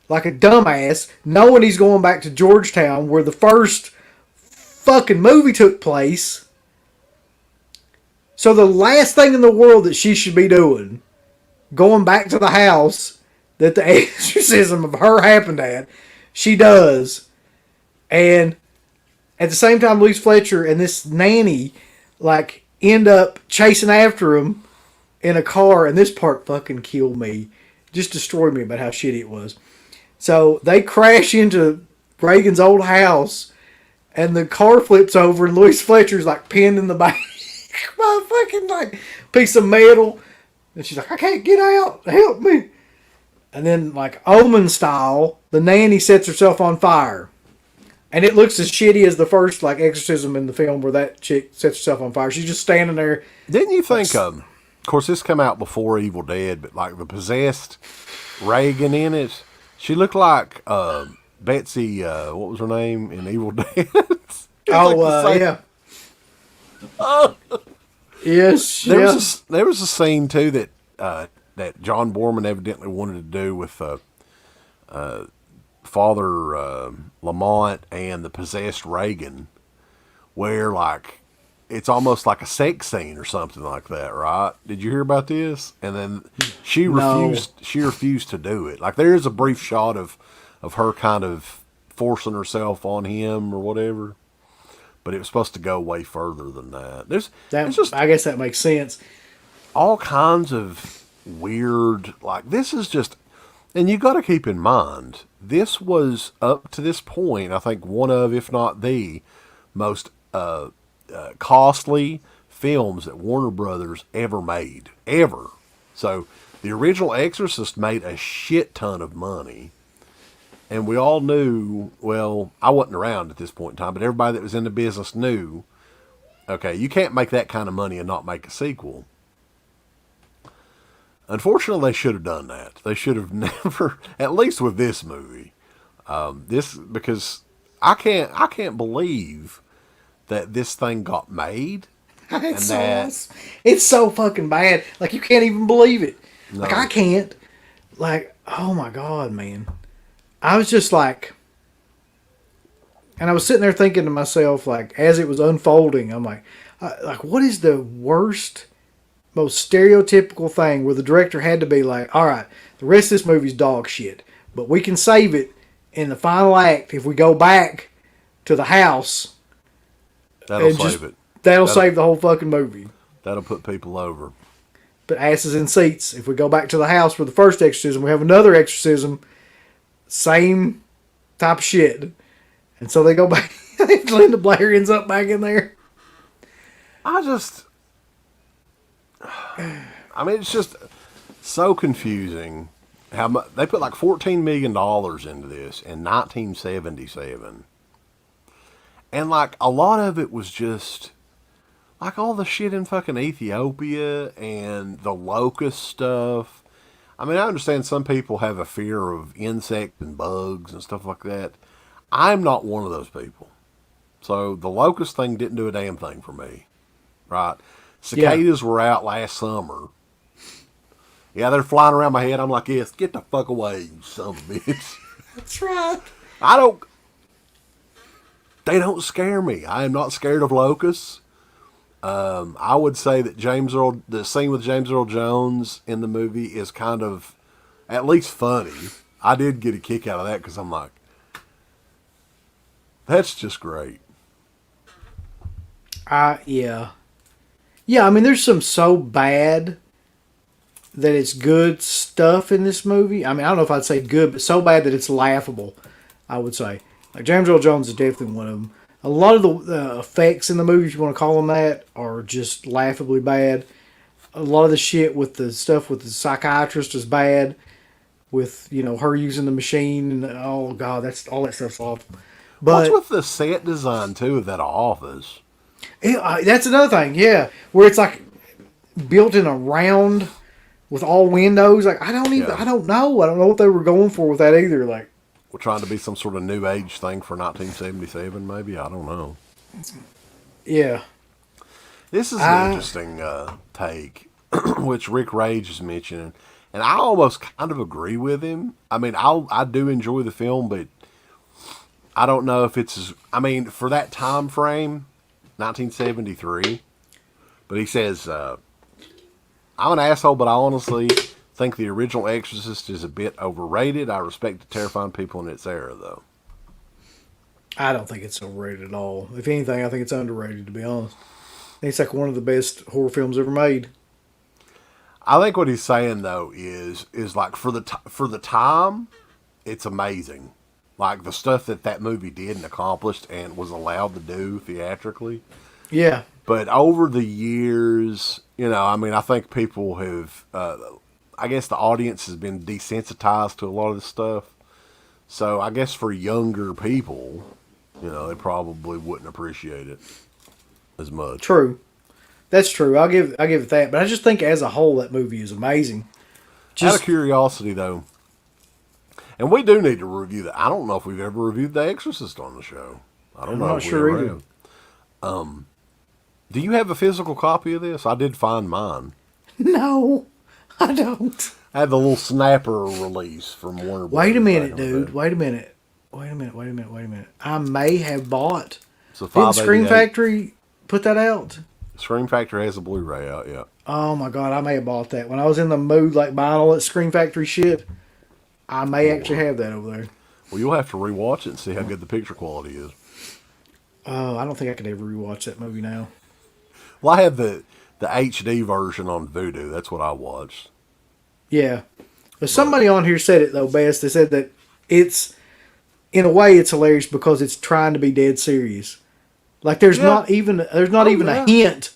like a dumbass, knowing he's going back to Georgetown, where the first fucking movie took place. So the last thing in the world that she should be doing, going back to the house that the exorcism of her happened at, she does. And at the same time, Louise Fletcher and this nanny, end up chasing after him in a car, and this part fucking killed me. Just destroyed me about how shitty it was. So they crash into Reagan's old house, and the car flips over, and Louise Fletcher's pinned in the back by a fucking piece of metal, and she's I can't get out, help me. And then Omen style, the nanny sets herself on fire, and it looks as shitty as the first exorcism in the film where that chick sets herself on fire. She's just standing there. Didn't you think of course this come out before Evil Dead, but the possessed Reagan in it? She looked like Betsy, what was her name in Evil Dead? Yeah. Yes. There was a scene too that John Borman evidently wanted to do with Father Lamont and the possessed Reagan, where it's almost like a sex scene or something like that, right? Did you hear about this? And then she refused. She refused to do it. There is a brief shot of her kind of forcing herself on him or whatever, but it was supposed to go way further than that. I guess that makes sense. All kinds of weird. This is just, and you got to keep in mind, this was up to this point, I think, one of, if not the most costly films that Warner Brothers ever made. Ever. So, the original Exorcist made a shit ton of money. And we all knew, well, I wasn't around at this point in time, but everybody that was in the business knew, okay, you can't make that kind of money and not make a sequel. Unfortunately, they should have done that. They should have never, at least with this movie, because I can't believe that this thing got made. It's so fucking bad. Like, you can't even believe it. No. Like, I can't. Like, oh my God, man. I was just like, and I was sitting there thinking to myself, like, as it was unfolding, I'm like, what is the worst, most stereotypical thing where the director had to be like, all right, the rest of this movie's dog shit, but we can save it in the final act if we go back to the house. That'll save it. That'll save the whole fucking movie. That'll put people over. But asses in seats. If we go back to the house for the first exorcism, we have another exorcism, same type of shit. And so they go back. Linda Blair ends up back in there. It's just so confusing how much they put like $14 million into this in 1977. And like a lot of it was just like all the shit in fucking Ethiopia and the locust stuff. I mean, I understand some people have a fear of insects and bugs and stuff like that. I'm not one of those people. So the locust thing didn't do a damn thing for me. Right? Cicadas were out last summer. Yeah, they're flying around my head. I'm like, yes, get the fuck away, you son of a bitch. That's right. They don't scare me. I am not scared of locusts. I would say that the scene with James Earl Jones in the movie is kind of at least funny. I did get a kick out of that because I'm like, that's just great. Yeah. Yeah, I mean, there's some so bad that it's good stuff in this movie. I mean, I don't know if I'd say good, but so bad that it's laughable, I would say. Like, James Earl Jones is definitely one of them. A lot of the effects in the movie, if you want to call them that, are just laughably bad. A lot of the shit with the stuff with the psychiatrist is bad. With, her using the machine. And, oh, God, all that stuff's awful. But what's with the set design, too, of that office? That's another thing, yeah. Where it's like built in a round with all windows. Like, I don't know. I don't know what they were going for with that either. Like, we're trying to be some sort of new age thing for 1977, maybe? I don't know. Yeah. This is an interesting take, which Rick Rage is mentioning. And I almost kind of agree with him. I mean, I do enjoy the film, but I don't know if it's... I mean, for that time frame, 1973, but he says, I'm an asshole, but I honestly think the original Exorcist is a bit overrated. I respect the terrifying people in its era, though. I don't think it's overrated at all. If anything, I think it's underrated, to be honest. I think it's like one of the best horror films ever made. I think what he's saying, though, is like for the time, it's amazing. Like the stuff that movie did and accomplished and was allowed to do theatrically. Yeah. But over the years, I mean, I think people have... I guess the audience has been desensitized to a lot of this stuff. So I guess for younger people, they probably wouldn't appreciate it as much. True. That's true. I'll give it that. But I just think as a whole, that movie is amazing. Out of curiosity, though, and we do need to review that. I don't know if we've ever reviewed The Exorcist on the show. I'm not sure either. Do you have a physical copy of this? I did find mine. No. I don't. I had the little snapper release from Warner Brothers. Wait a minute, dude. Wait a minute. I may have bought. Didn't Scream Factory put that out? Scream Factory has a Blu-ray out, yeah. Oh my God, I may have bought that. When I was in the mood, like buying all that Scream Factory shit, I may actually have that over there. Well, you'll have to rewatch it and see how good the picture quality is. Oh, I don't think I could ever rewatch that movie now. Well, I have the HD version on Vudu. That's what I watched. Yeah. But somebody on here said it, though, best. They said that it's, in a way, it's hilarious because it's trying to be dead serious. Like, there's not even a hint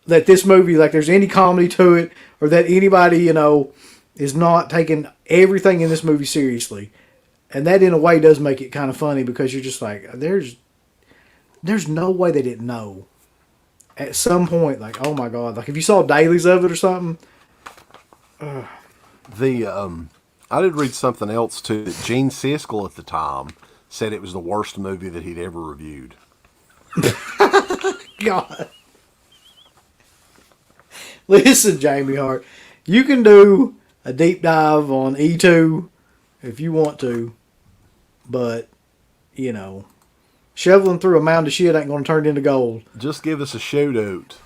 that this movie, like, there's any comedy to it, or that anybody, you know, is not taking everything in this movie seriously. And that, in a way, does make it kind of funny, because you're just like, there's no way they didn't know. At some point, like, oh my God, like if you saw dailies of it or something. I did read something else too, that Gene Siskel at the time said it was the worst movie that he'd ever reviewed. God. Listen, Jamie Hart, you can do a deep dive on E2 if you want to, but, you know, shoveling through a mound of shit ain't going to turn it into gold. Just give us a shout out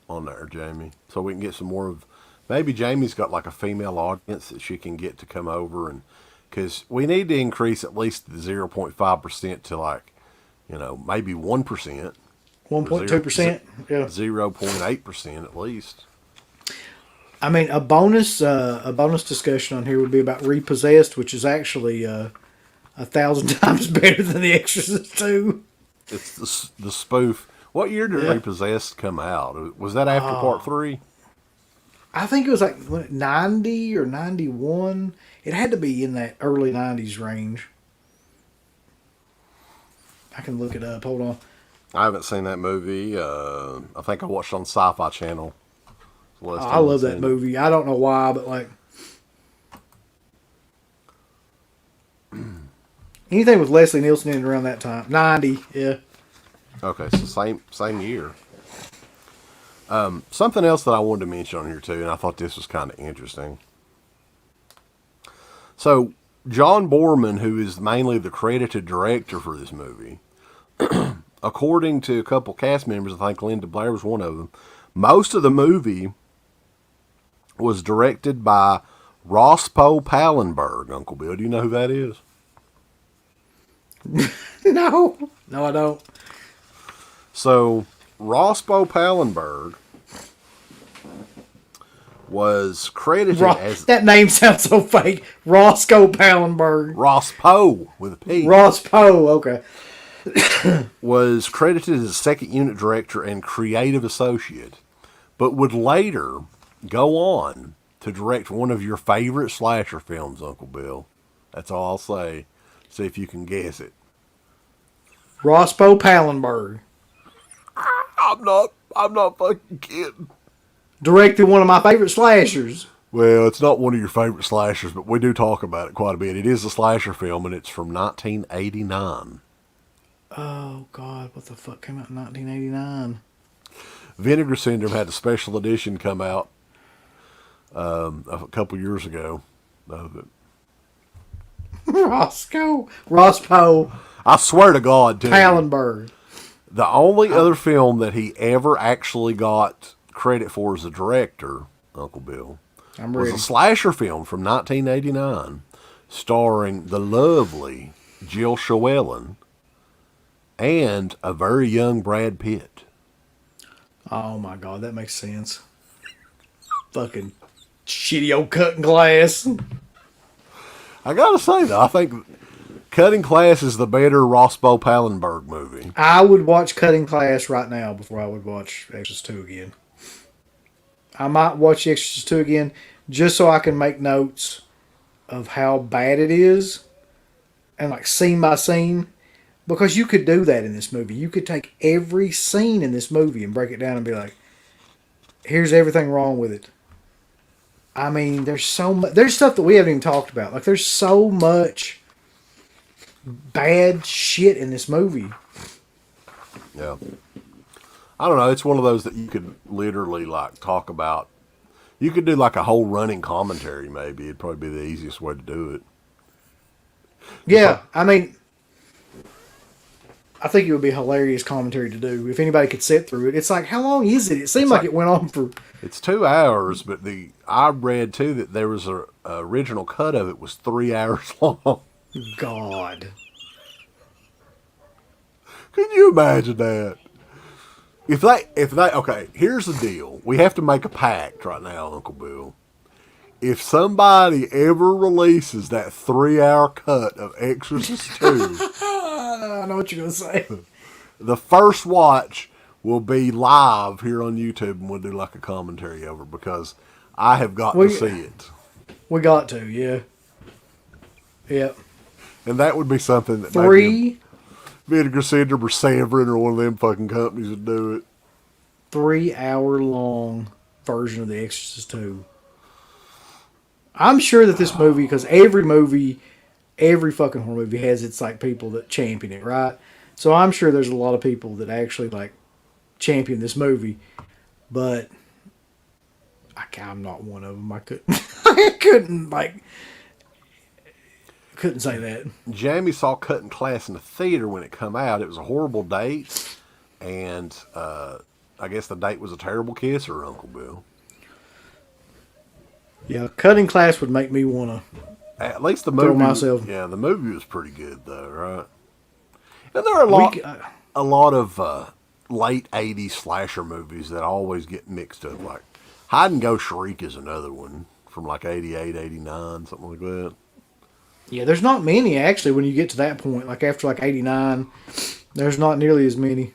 on there, Jamie, so we can get some more of. Maybe Jamie's got like a female audience that she can get to come over, and because we need to increase at least the 0.5% to, like, you know, maybe 1%, 1.2%, yeah, 0.8% at least. I mean, a bonus discussion on here would be about Repossessed, which is actually 1,000 times better than The Exorcist 2. It's the spoof. What year did Repossessed come out? Was that after part 3? I think it was like 90 or 91. It had to be in that early 90s range. I can look it up. Hold on. I haven't seen that movie. I think I watched it on Sci-Fi Channel. I love that movie. I don't know why, but like anything with Leslie Nielsen in around that time. 90, yeah. Okay, so same year. Something else that I wanted to mention on here too, and I thought this was kind of interesting. So, John Boorman, who is mainly the credited director for this movie, according to a couple cast members, I think Linda Blair was one of them, most of the movie was directed by Rospo Pallenberg. Uncle Bill, do you know who that is? No, I don't. So, Rospo Pallenberg was credited as... That name sounds so fake. Roscoe Pallenberg. Rospo, with a P. Rospo, okay. Was credited as a second unit director and creative associate, but would later go on to direct one of your favorite slasher films, Uncle Bill. That's all I'll say. See if you can guess it. Rospo Pallenberg. I'm not fucking kidding. Directed one of my favorite slashers. Well, it's not one of your favorite slashers, but we do talk about it quite a bit. It is a slasher film, and it's from 1989. Oh, God, what the fuck came out in 1989? Vinegar Syndrome had a special edition come out a couple years ago. Rospo. I swear to God, too. Pallenberg. The only other film that he ever actually got credit for as a director, Uncle Bill, was a slasher film from 1989 starring the lovely Jill Schwellen and a very young Brad Pitt. Oh my God, that makes sense. Fucking shitty old Cutting Class. I gotta say though, I think Cutting Class is the better Rospo Pallenberg movie. I would watch Cutting Class right now before I would watch Exorcist 2 again. I might watch Exorcist 2 again just so I can make notes of how bad it is and like scene by scene. Because you could do that in this movie. You could take every scene in this movie and break it down and be like, here's everything wrong with it. I mean, there's so much. There's stuff that we haven't even talked about. Like, there's so much bad shit in this movie. Yeah. I don't know. It's one of those that you could literally, like, talk about. You could do, like, a whole running commentary, maybe. It'd probably be the easiest way to do it. Yeah, I mean, I think it would be a hilarious commentary to do if anybody could sit through it. It's like, how long is it? It seemed like it went on for... It's 2 hours, but I read, too, that there was a original cut of it was 3 hours long. God. Can you imagine that? If they, okay, here's the deal. We have to make a pact right now, Uncle Bill. If somebody ever releases that 3-hour cut of Exorcist 2... I know what you're going to say. The first watch will be live here on YouTube, and we'll do like a commentary over, because I have got to see it. We got to, yeah. Yep. And that would be something that maybe Vinegar Syndrome or Sanford or one of them fucking companies would do it. 3-hour long version of The Exorcist 2. I'm sure that this movie, because every fucking horror movie has its like people that champion it, right? So I'm sure there's a lot of people that actually like champion this movie, but I'm not one of them. I couldn't say that. Jamie saw Cutting Class in the theater when it come out. It was a horrible date, and I guess the date was a terrible kisser, Uncle Bill. Yeah, Cutting Class would make me want to. At least the movie. Throw myself. Yeah, the movie was pretty good though, right? And there are a lot of late '80s slasher movies that always get mixed up. Like Hide and Go Shriek is another one from like '88, '89, something like that. Yeah, there's not many actually when you get to that point. Like after like '89, there's not nearly as many.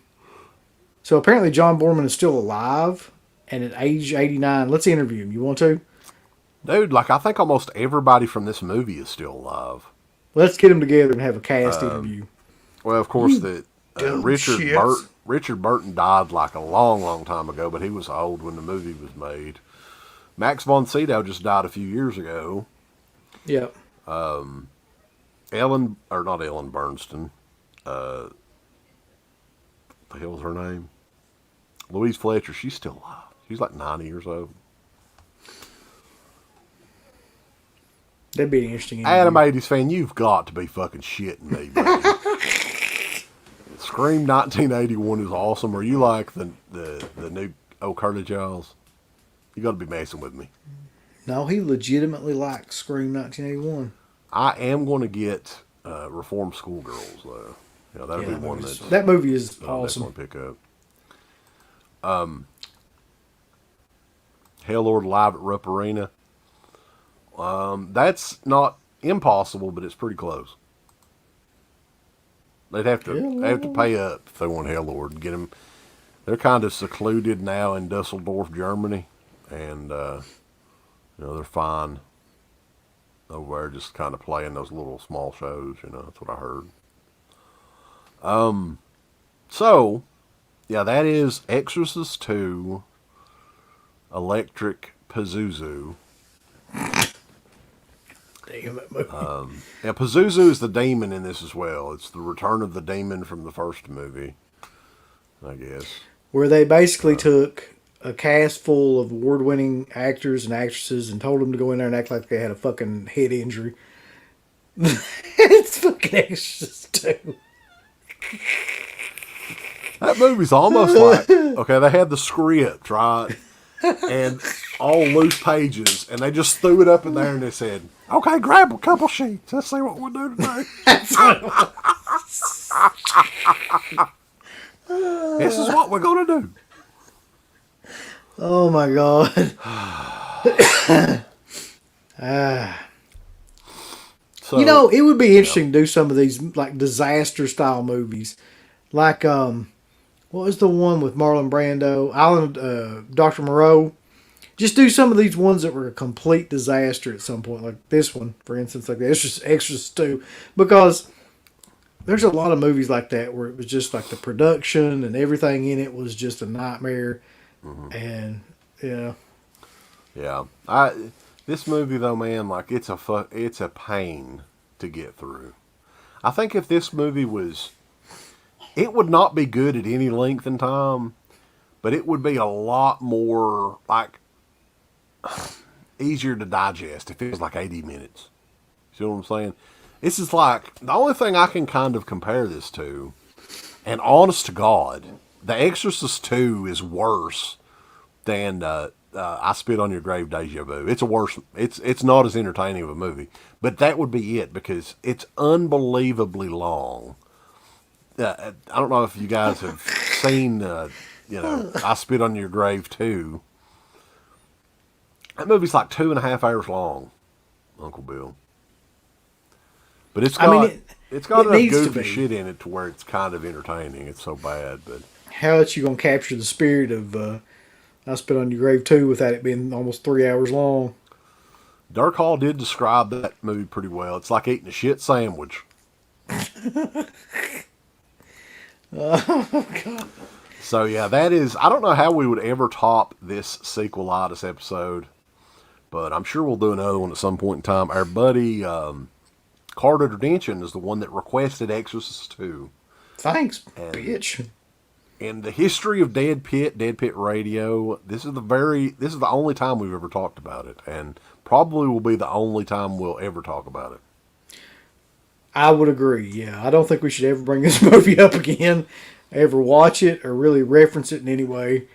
So apparently John Borman is still alive, and at age 89, let's interview him. You want to? Dude, like I think almost everybody from this movie is still alive. Let's get them together and have a cast interview. Well, of course, Richard Burton died like a long, long time ago, but he was old when the movie was made. Max von Sydow just died a few years ago. Yep. Not Ellen Bernstein. The hell's her name? Louise Fletcher. She's still alive. She's like 90 years old. That'd be an interesting interview. Adam 80s fan, you've got to be fucking shitting me, baby. Scream 1981 is awesome. Are you like the new Curly Jaws? You got to be messing with me. No, he legitimately likes Scream 1981. I am going to get Reformed Schoolgirls though. Yeah, that'll be one that movie is awesome. Definitely pick up. Hell Lord live at Rupp Arena. That's not impossible, but it's pretty close. They'd have to pay up if they want Hell Lord and get them. They're kind of secluded now in Dusseldorf, Germany, and they're fine over there, just kind of playing those little small shows. That's what I heard. So, yeah, that is Exorcist 2, Electric Pazuzu. Damn that movie. Yeah, Pazuzu is the demon in this as well. It's the return of the demon from the first movie, I guess. Where they basically took a cast full of award-winning actors and actresses and told them to go in there and act like they had a fucking head injury. It's fucking Exorcist 2. That movie's almost like, okay, they had the script, right? And all loose pages, and they just threw it up in there and they said, okay, grab a couple sheets. Let's see what we'll do today. This is what we're going to do. Oh, my God. So, it would be interesting to do some of these like disaster-style movies. Like, what was the one with Marlon Brando? Dr. Moreau. Just do some of these ones that were a complete disaster at some point. Like this one, for instance, like the Exorcist 2. Because there's a lot of movies like that where it was just like the production and everything in it was just a nightmare. Mm-hmm. And, Yeah. This movie, though, man, like, it's a pain to get through. I think if this movie was... It would not be good at any length in time, but it would be a lot more, like, easier to digest if it was like 80 minutes. You see what I'm saying? This is like, the only thing I can kind of compare this to, and honest to God, The Exorcist 2 is worse than I Spit on Your Grave Deja Vu. It's not as entertaining of a movie, but that would be it because it's unbelievably long. I don't know if you guys have seen, I Spit on Your Grave 2. That movie's like 2.5 hours long, Uncle Bill. But it's got enough goofy shit in it to where it's kind of entertaining. It's so bad, but how else you gonna capture the spirit of I Spit on Your Grave 2 without it being almost 3 hours long? Dirk Hall did describe that movie pretty well. It's like eating a shit sandwich. Oh, God. So, yeah, that is... I don't know how we would ever top this Sequelitis episode, but I'm sure we'll do another one at some point in time. Our buddy Carter Detention is the one that requested Exorcist 2. Thanks, bitch. In the history of DEADPIT Radio, this is the only time we've ever talked about it, and probably will be the only time we'll ever talk about it. I would agree, yeah. I don't think we should ever bring this movie up again, ever watch it, or really reference it in any way.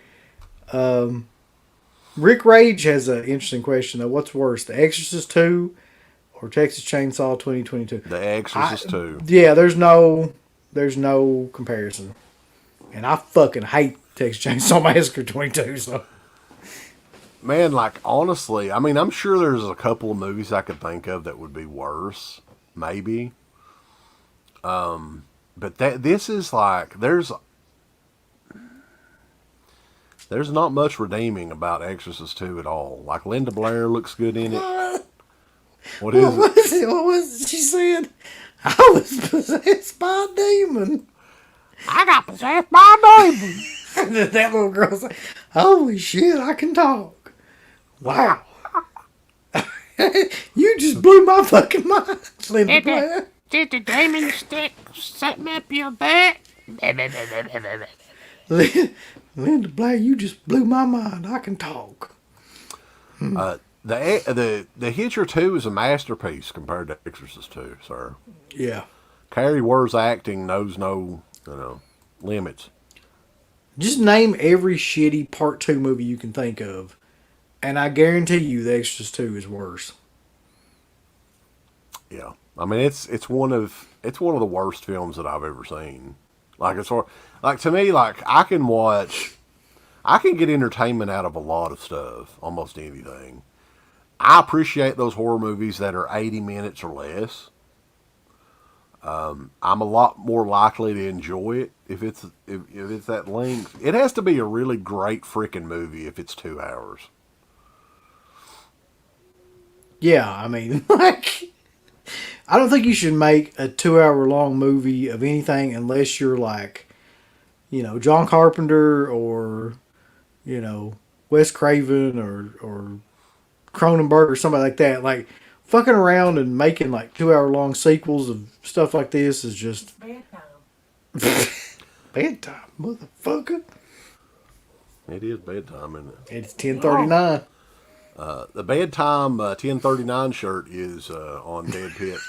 Rick Rage has an interesting question, though. What's worse, The Exorcist 2 or Texas Chainsaw 2022? The Exorcist 2. Yeah, there's no comparison. And I fucking hate Texas Chainsaw Massacre 22, so... Man, like, honestly, I mean, I'm sure there's a couple of movies I could think of that would be worse. Maybe. But this is like, there's not much redeeming about Exorcist 2 at all. Like, Linda Blair looks good in it. What was it? She said, I was possessed by a demon. I got possessed by a demon. And then that little girl said, holy shit, I can talk. Wow. You just blew my fucking mind, Linda Blair. Did the demon stick set me up your butt? Linda Blair, you just blew my mind. I can talk. The Hitcher 2 is a masterpiece compared to Exorcist 2, sir. Yeah. Carrie Wer's acting knows no, limits. Just name every shitty Part 2 movie you can think of, and I guarantee you The Exorcist 2 is worse. Yeah. I mean, it's one of the worst films that I've ever seen. Like, to me, like, I can get entertainment out of a lot of stuff, almost anything. I appreciate those horror movies that are 80 minutes or less. I'm a lot more likely to enjoy it if it's that length. It has to be a really great freaking movie if it's 2 hours. Yeah, I mean, like, I don't think you should make a 2 hour long movie of anything unless you're like, John Carpenter or, Wes Craven or Cronenberg or somebody like that. Like, fucking around and making like 2 hour long sequels of stuff like this is just bedtime. Bedtime, motherfucker. It is bedtime, isn't it? It's 10:39. The bedtime 1039 shirt is on DeadPit.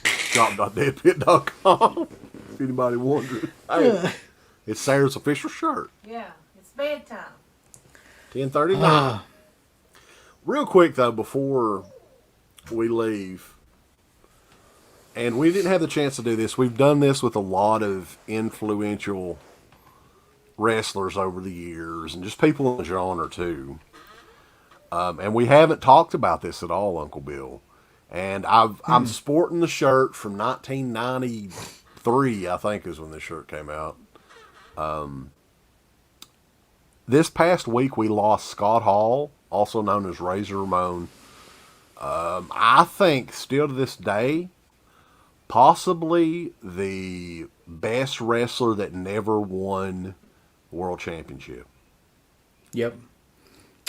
Shop.deadpit.com. If anybody wonders. Hey, it's Sarah's official shirt. Yeah, it's bedtime. 1039. Real quick, though, before we leave, and we didn't have the chance to do this. We've done this with a lot of influential wrestlers over the years, and just people in the genre, too. And we haven't talked about this at all, Uncle Bill. And I'm sporting the shirt from 1993, I think is when this shirt came out. This past week we lost Scott Hall, also known as Razor Ramon. I think still to this day, possibly the best wrestler that never won the World Championship. Yep.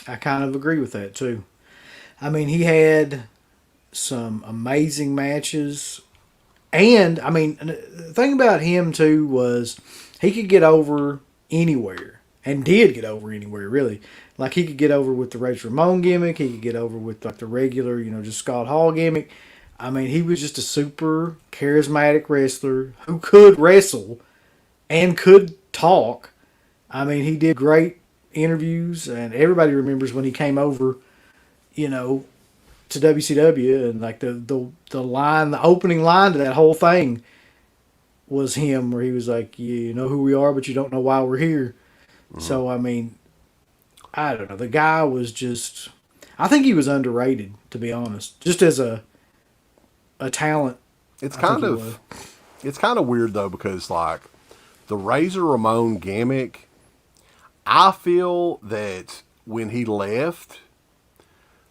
I kind of agree with that, too. I mean, he had some amazing matches. And, I mean, the thing about him, too, was he could get over anywhere. And did get over anywhere, really. Like, he could get over with the Razor Ramon gimmick. He could get over with, like, the regular, just Scott Hall gimmick. I mean, he was just a super charismatic wrestler who could wrestle and could talk. I mean, he did great interviews, and everybody remembers when he came over, to WCW, and like the line, the opening line to that whole thing was him, where he was like, "You know who we are, but you don't know why we're here." Mm-hmm. So I mean, I don't know. The guy was just, I think he was underrated, to be honest, just as a talent. It's kind of weird though, because like the Razor Ramon gimmick I feel that when he left,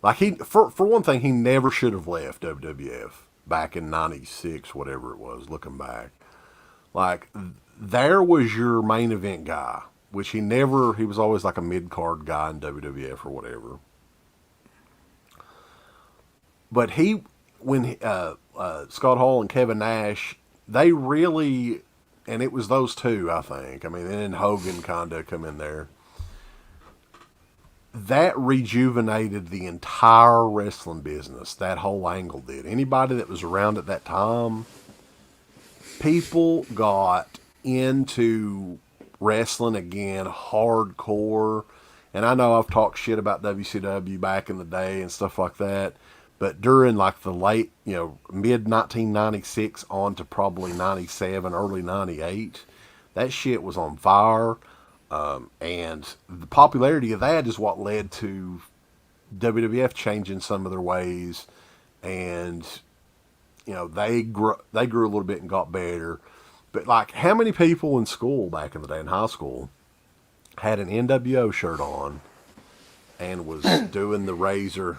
like for one thing, he never should have left WWF back in '96, whatever it was. Looking back, like there was your main event guy, which he was always like a mid card guy in WWF or whatever. But when Scott Hall and Kevin Nash, they really, and it was those two, I think. I mean, and then Hogan kind of come in there. That rejuvenated the entire wrestling business. That whole angle did. Anybody that was around at that time, people got into wrestling again, hardcore. And I know I've talked shit about WCW back in the day and stuff like that. But during like the late, mid 1996 on to probably 97, early 98, that shit was on fire. And the popularity of that is what led to WWF changing some of their ways. And, they grew a little bit and got better. But like, how many people in school back in the day, in high school, had an NWO shirt on and was doing the Razor?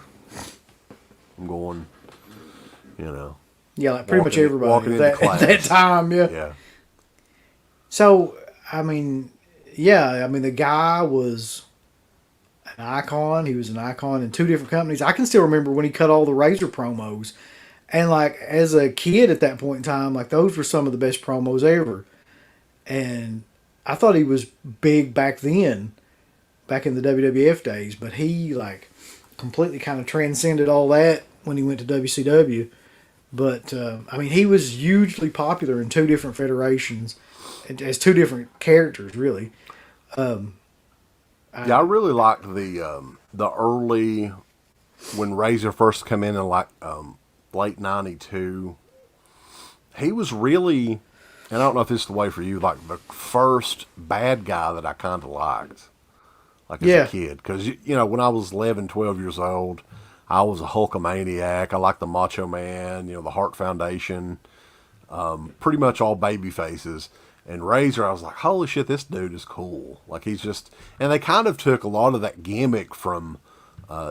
I'm going, Yeah, like pretty much everybody at that time, yeah. Yeah. So, the guy was an icon. He was an icon in two different companies. I can still remember when he cut all the Razor promos. And, like, as a kid at that point in time, like, those were some of the best promos ever. And I thought he was big back then, back in the WWF days. But he, like, completely kind of transcended all that when he went to WCW. But, he was hugely popular in two different federations as two different characters, really. I really liked the early, when Razor first came in like late 92. He was really, and I don't know if this is the way for you, like the first bad guy that I kind of liked. Like as a kid. Because, when I was 11, 12 years old, I was a Hulkamaniac. I liked the Macho Man, the Hart Foundation. Pretty much all baby faces. And Razor, I was like, holy shit, this dude is cool. Like, he's just... And they kind of took a lot of that gimmick from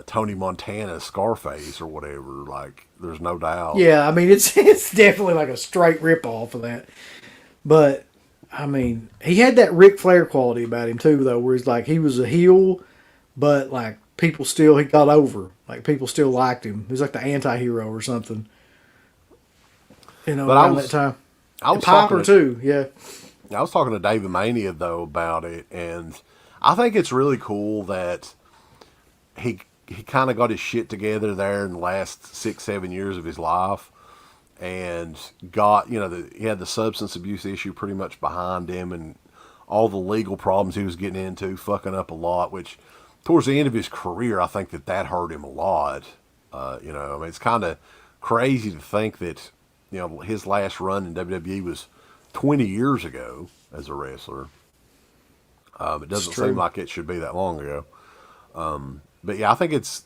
Tony Montana's Scarface or whatever. Like, there's no doubt. Yeah, it's definitely like a straight ripoff of that. But, he had that Ric Flair quality about him, too, though, where he's like, he was a heel, but, like, he got over. Like, people still liked him. He was like the anti-hero or something. Around that time. I was Piper, too, yeah. I was talking to David Mania, though, about it, and I think it's really cool that he kind of got his shit together there in the last 6-7 years of his life, and got, he had the substance abuse issue pretty much behind him, and all the legal problems he was getting into, fucking up a lot, which towards the end of his career, I think that hurt him a lot. It's kind of crazy to think that, his last run in WWE was 20 years ago as a wrestler. It doesn't seem like it should be that long ago. But yeah, I think it's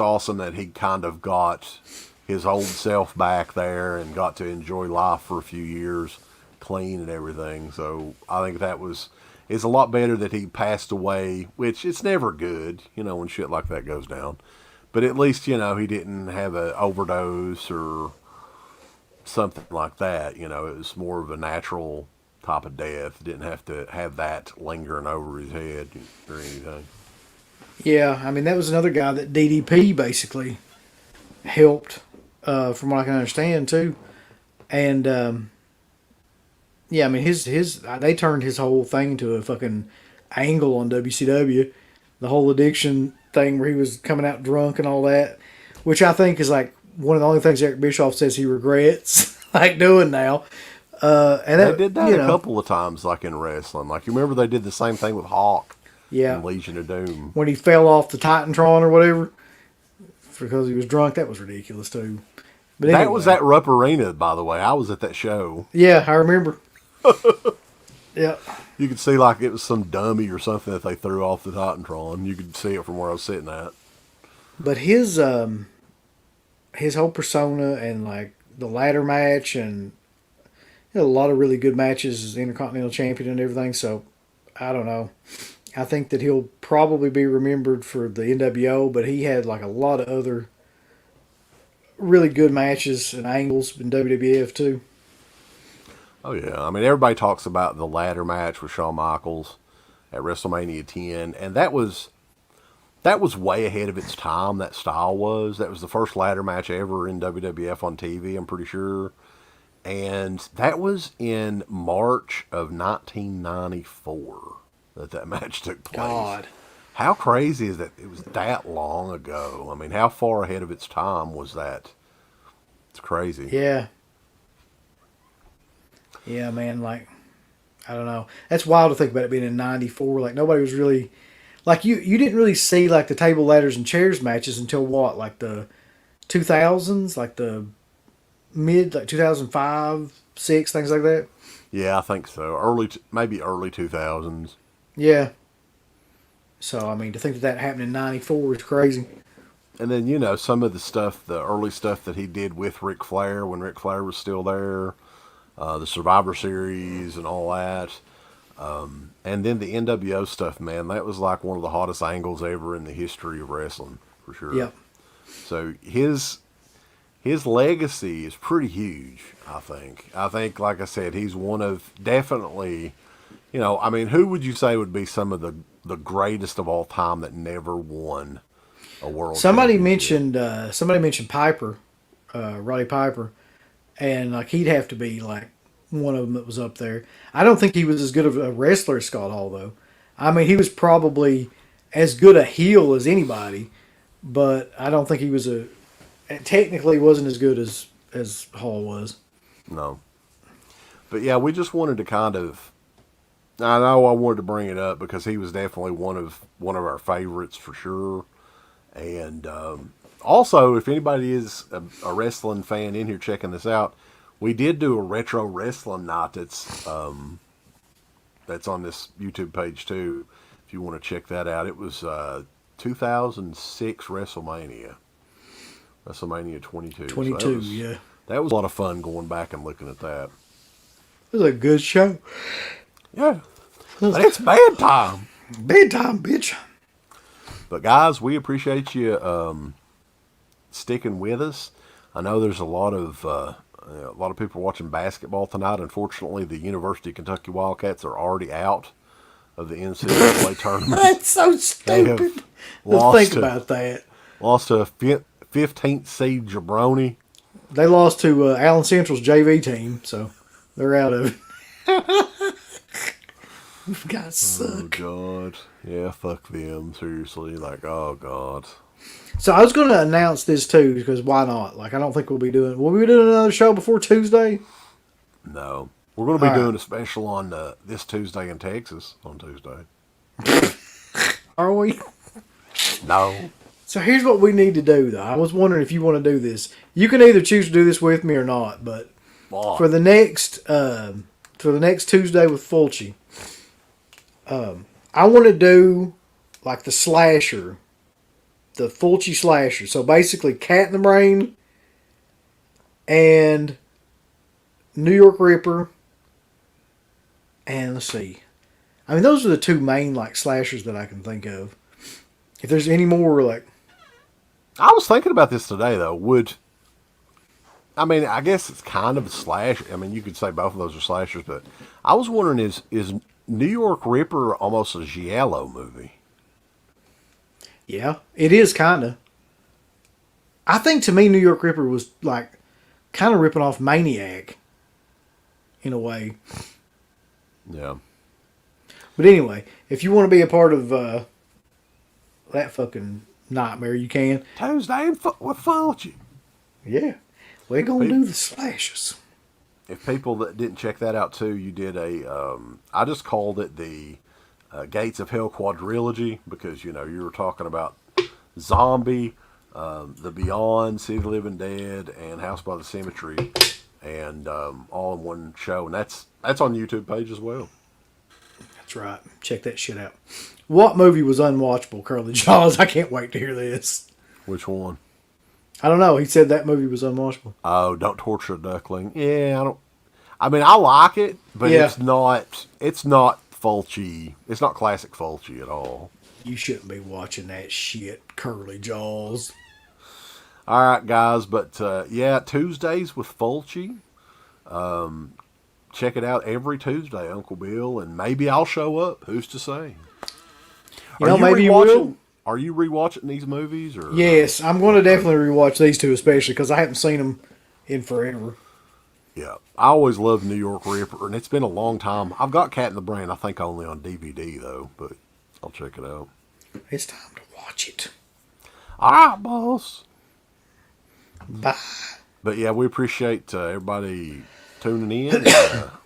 awesome that he kind of got his old self back there and got to enjoy life for a few years, clean and everything. So I think it's a lot better that he passed away, which it's never good, when shit like that goes down. But at least, he didn't have an overdose or something like that. It was more of a natural type of death. Didn't have to have that lingering over his head or anything. Yeah, that was another guy that DDP basically helped, from what I can understand too. And they turned his whole thing to a fucking angle on WCW. The whole addiction thing where he was coming out drunk and all that, which I think is like one of the only things Eric Bischoff says he regrets like doing now. And they did that a couple of times, like in wrestling. Like, you remember they did the same thing with Hawk in Legion of Doom. When he fell off the Titantron or whatever because he was drunk. That was ridiculous too. But anyway. That was at Rupp Arena, by the way. I was at that show. Yeah, I remember. Yeah. You could see like it was some dummy or something that they threw off the Titantron. You could see it from where I was sitting at. But his whole persona and like the ladder match and a lot of really good matches as the Intercontinental Champion and everything. So I don't know. I think that he'll probably be remembered for the NWO, but he had like a lot of other really good matches and angles in WWF too. Oh yeah, I mean everybody talks about the ladder match with Shawn Michaels at WrestleMania 10, and that was way ahead of its time. That style was the first ladder match ever in WWF on TV. I'm pretty sure, and that was in March of 1994 that match took place. God, how crazy is that? It was that long ago. I mean, how far ahead of its time was that? It's crazy. Yeah. Yeah, man, like, I don't know. That's wild to think about it being in 94. Like, nobody was really, like, you didn't really see, like, the table, ladders, and chairs matches until what? Like, the 2000s? Like, the mid, like, 2005, 6, things like that? Yeah, I think so. Maybe early 2000s. Yeah. So, I mean, to think that happened in 94 is crazy. And then, you know, some of the stuff, the early stuff that he did with Ric Flair when Ric Flair was still there. The Survivor Series and all that. And then the NWO stuff, man, that was like one of the hottest angles ever in the history of wrestling, for sure. Yep. So his legacy is pretty huge, I think. I think, like I said, he's one of definitely, you know, I mean, who would you say would be some of the greatest of all time that never won a world championship? Somebody mentioned Piper, Roddy Piper. And like he'd have to be like one of them that was up there. I don't think he was as good of a wrestler as Scott Hall though. I mean, he was probably as good a heel as anybody, but I don't think he was technically wasn't as good as Hall was. No. But yeah, we just wanted to kind of. I know I wanted to bring it up because he was definitely one of our favorites for sure, and. Also, if anybody is a wrestling fan in here checking this out, we did do a retro wrestling night that's on this YouTube page too. If you want to check that out, it was 2006 WrestleMania 22. 22, So yeah. That was a lot of fun going back and looking at that. It was a good show. Yeah, but it's bedtime. Bedtime, bitch. But guys, we appreciate you. Sticking with us. I know there's a lot of people watching basketball tonight. Unfortunately, the University of Kentucky Wildcats are already out of the NCAA tournament. That's so stupid. Let's think about that. Lost to a 15th seed Jabroni. They lost to Allen Central's JV team, so they're out of it. Guys suck. Oh, God. Yeah, fuck them. Seriously. Like, oh, God. So I was going to announce this too, because why not? Like, I don't think will we be doing another show before Tuesday? No. We're going to be doing a special on this Tuesday in Texas on Tuesday. Are we? No. So here's what we need to do, though. I was wondering if you want to do this. You can either choose to do this with me or not, but for the next Tuesday with Fulci, I want to do like the slasher. The Fulci slasher. So basically Cat in the Brain and New York Ripper. And let's see. I mean, those are the two main like slashers that I can think of. If there's any more like... I was thinking about this today though. I mean, I guess it's kind of a slasher. I mean, you could say both of those are slashers, but I was wondering is New York Ripper almost a giallo movie? Yeah, it is kind of. I think to me, New York Ripper was like kind of ripping off Maniac in a way. Yeah. But anyway, if you want to be a part of that fucking nightmare, you can. Tuesday with Fulci. Yeah. We're going to do the slashes. If people that didn't check that out too, you did I just called it the Gates of Hell Quadrilogy because, you know, you were talking about Zombie, The Beyond, City of the Living Dead, and House by the Cemetery, and all in one show. And that's on the YouTube page as well. That's right. Check that shit out. What movie was unwatchable, Curly Jaws? I can't wait to hear this. Which one? I don't know. He said that movie was unwatchable. Oh, Don't Torture a Duckling. Yeah, I mean, I like it, but it's not Fulci. It's not classic Fulci at all. You shouldn't be watching that shit, Curly Jaws. All right, guys, but Tuesdays with Fulci. Check it out every Tuesday, Uncle Bill, and maybe I'll show up. Who's to say? Maybe you will. Are you rewatching these movies? Or yes, I'm going to definitely rewatch these two, especially because I haven't seen them in forever. Yeah, I always loved New York Ripper, and it's been a long time. I've got Cat in the Brain, I think only on DVD, though, but I'll check it out. It's time to watch it. All right, boss. Bye. But yeah, we appreciate everybody tuning in.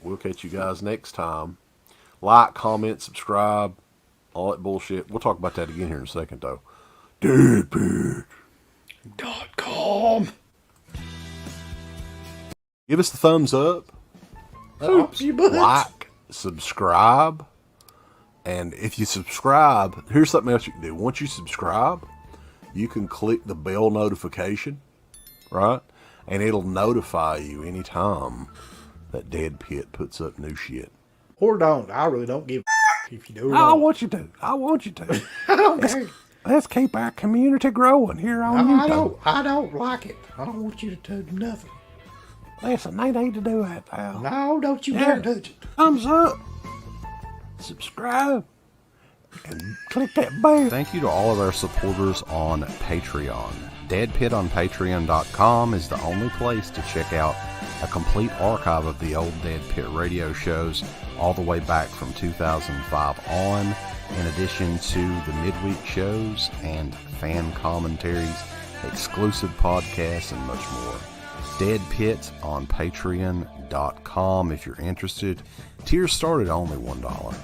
We'll catch you guys next time. Like, comment, subscribe, all that bullshit. We'll talk about that again here in a second, though. DEADPIT.com. Give us the thumbs up. Oops, you butt. Like, subscribe. And if you subscribe, here's something else you can do. Once you subscribe, you can click the bell notification, right? And it'll notify you anytime that Dead Pit puts up new shit. Or don't. I really don't give a if you do or I not. want you to. I want you to. I don't care. Let's keep our community growing here on YouTube. I don't like it. I don't want you to do nothing. Listen, they need to do that, pal. No, don't you dare touch it. Thumbs up. Subscribe. And click that bell. Thank you to all of our supporters on Patreon. DEADPIT on Patreon.com is the only place to check out a complete archive of the old Dead Pit radio shows all the way back from 2005 on, in addition to the midweek shows and fan commentaries, exclusive podcasts, and much more. Dead Pit on Patreon.com if you're interested. Tiers start at only $1.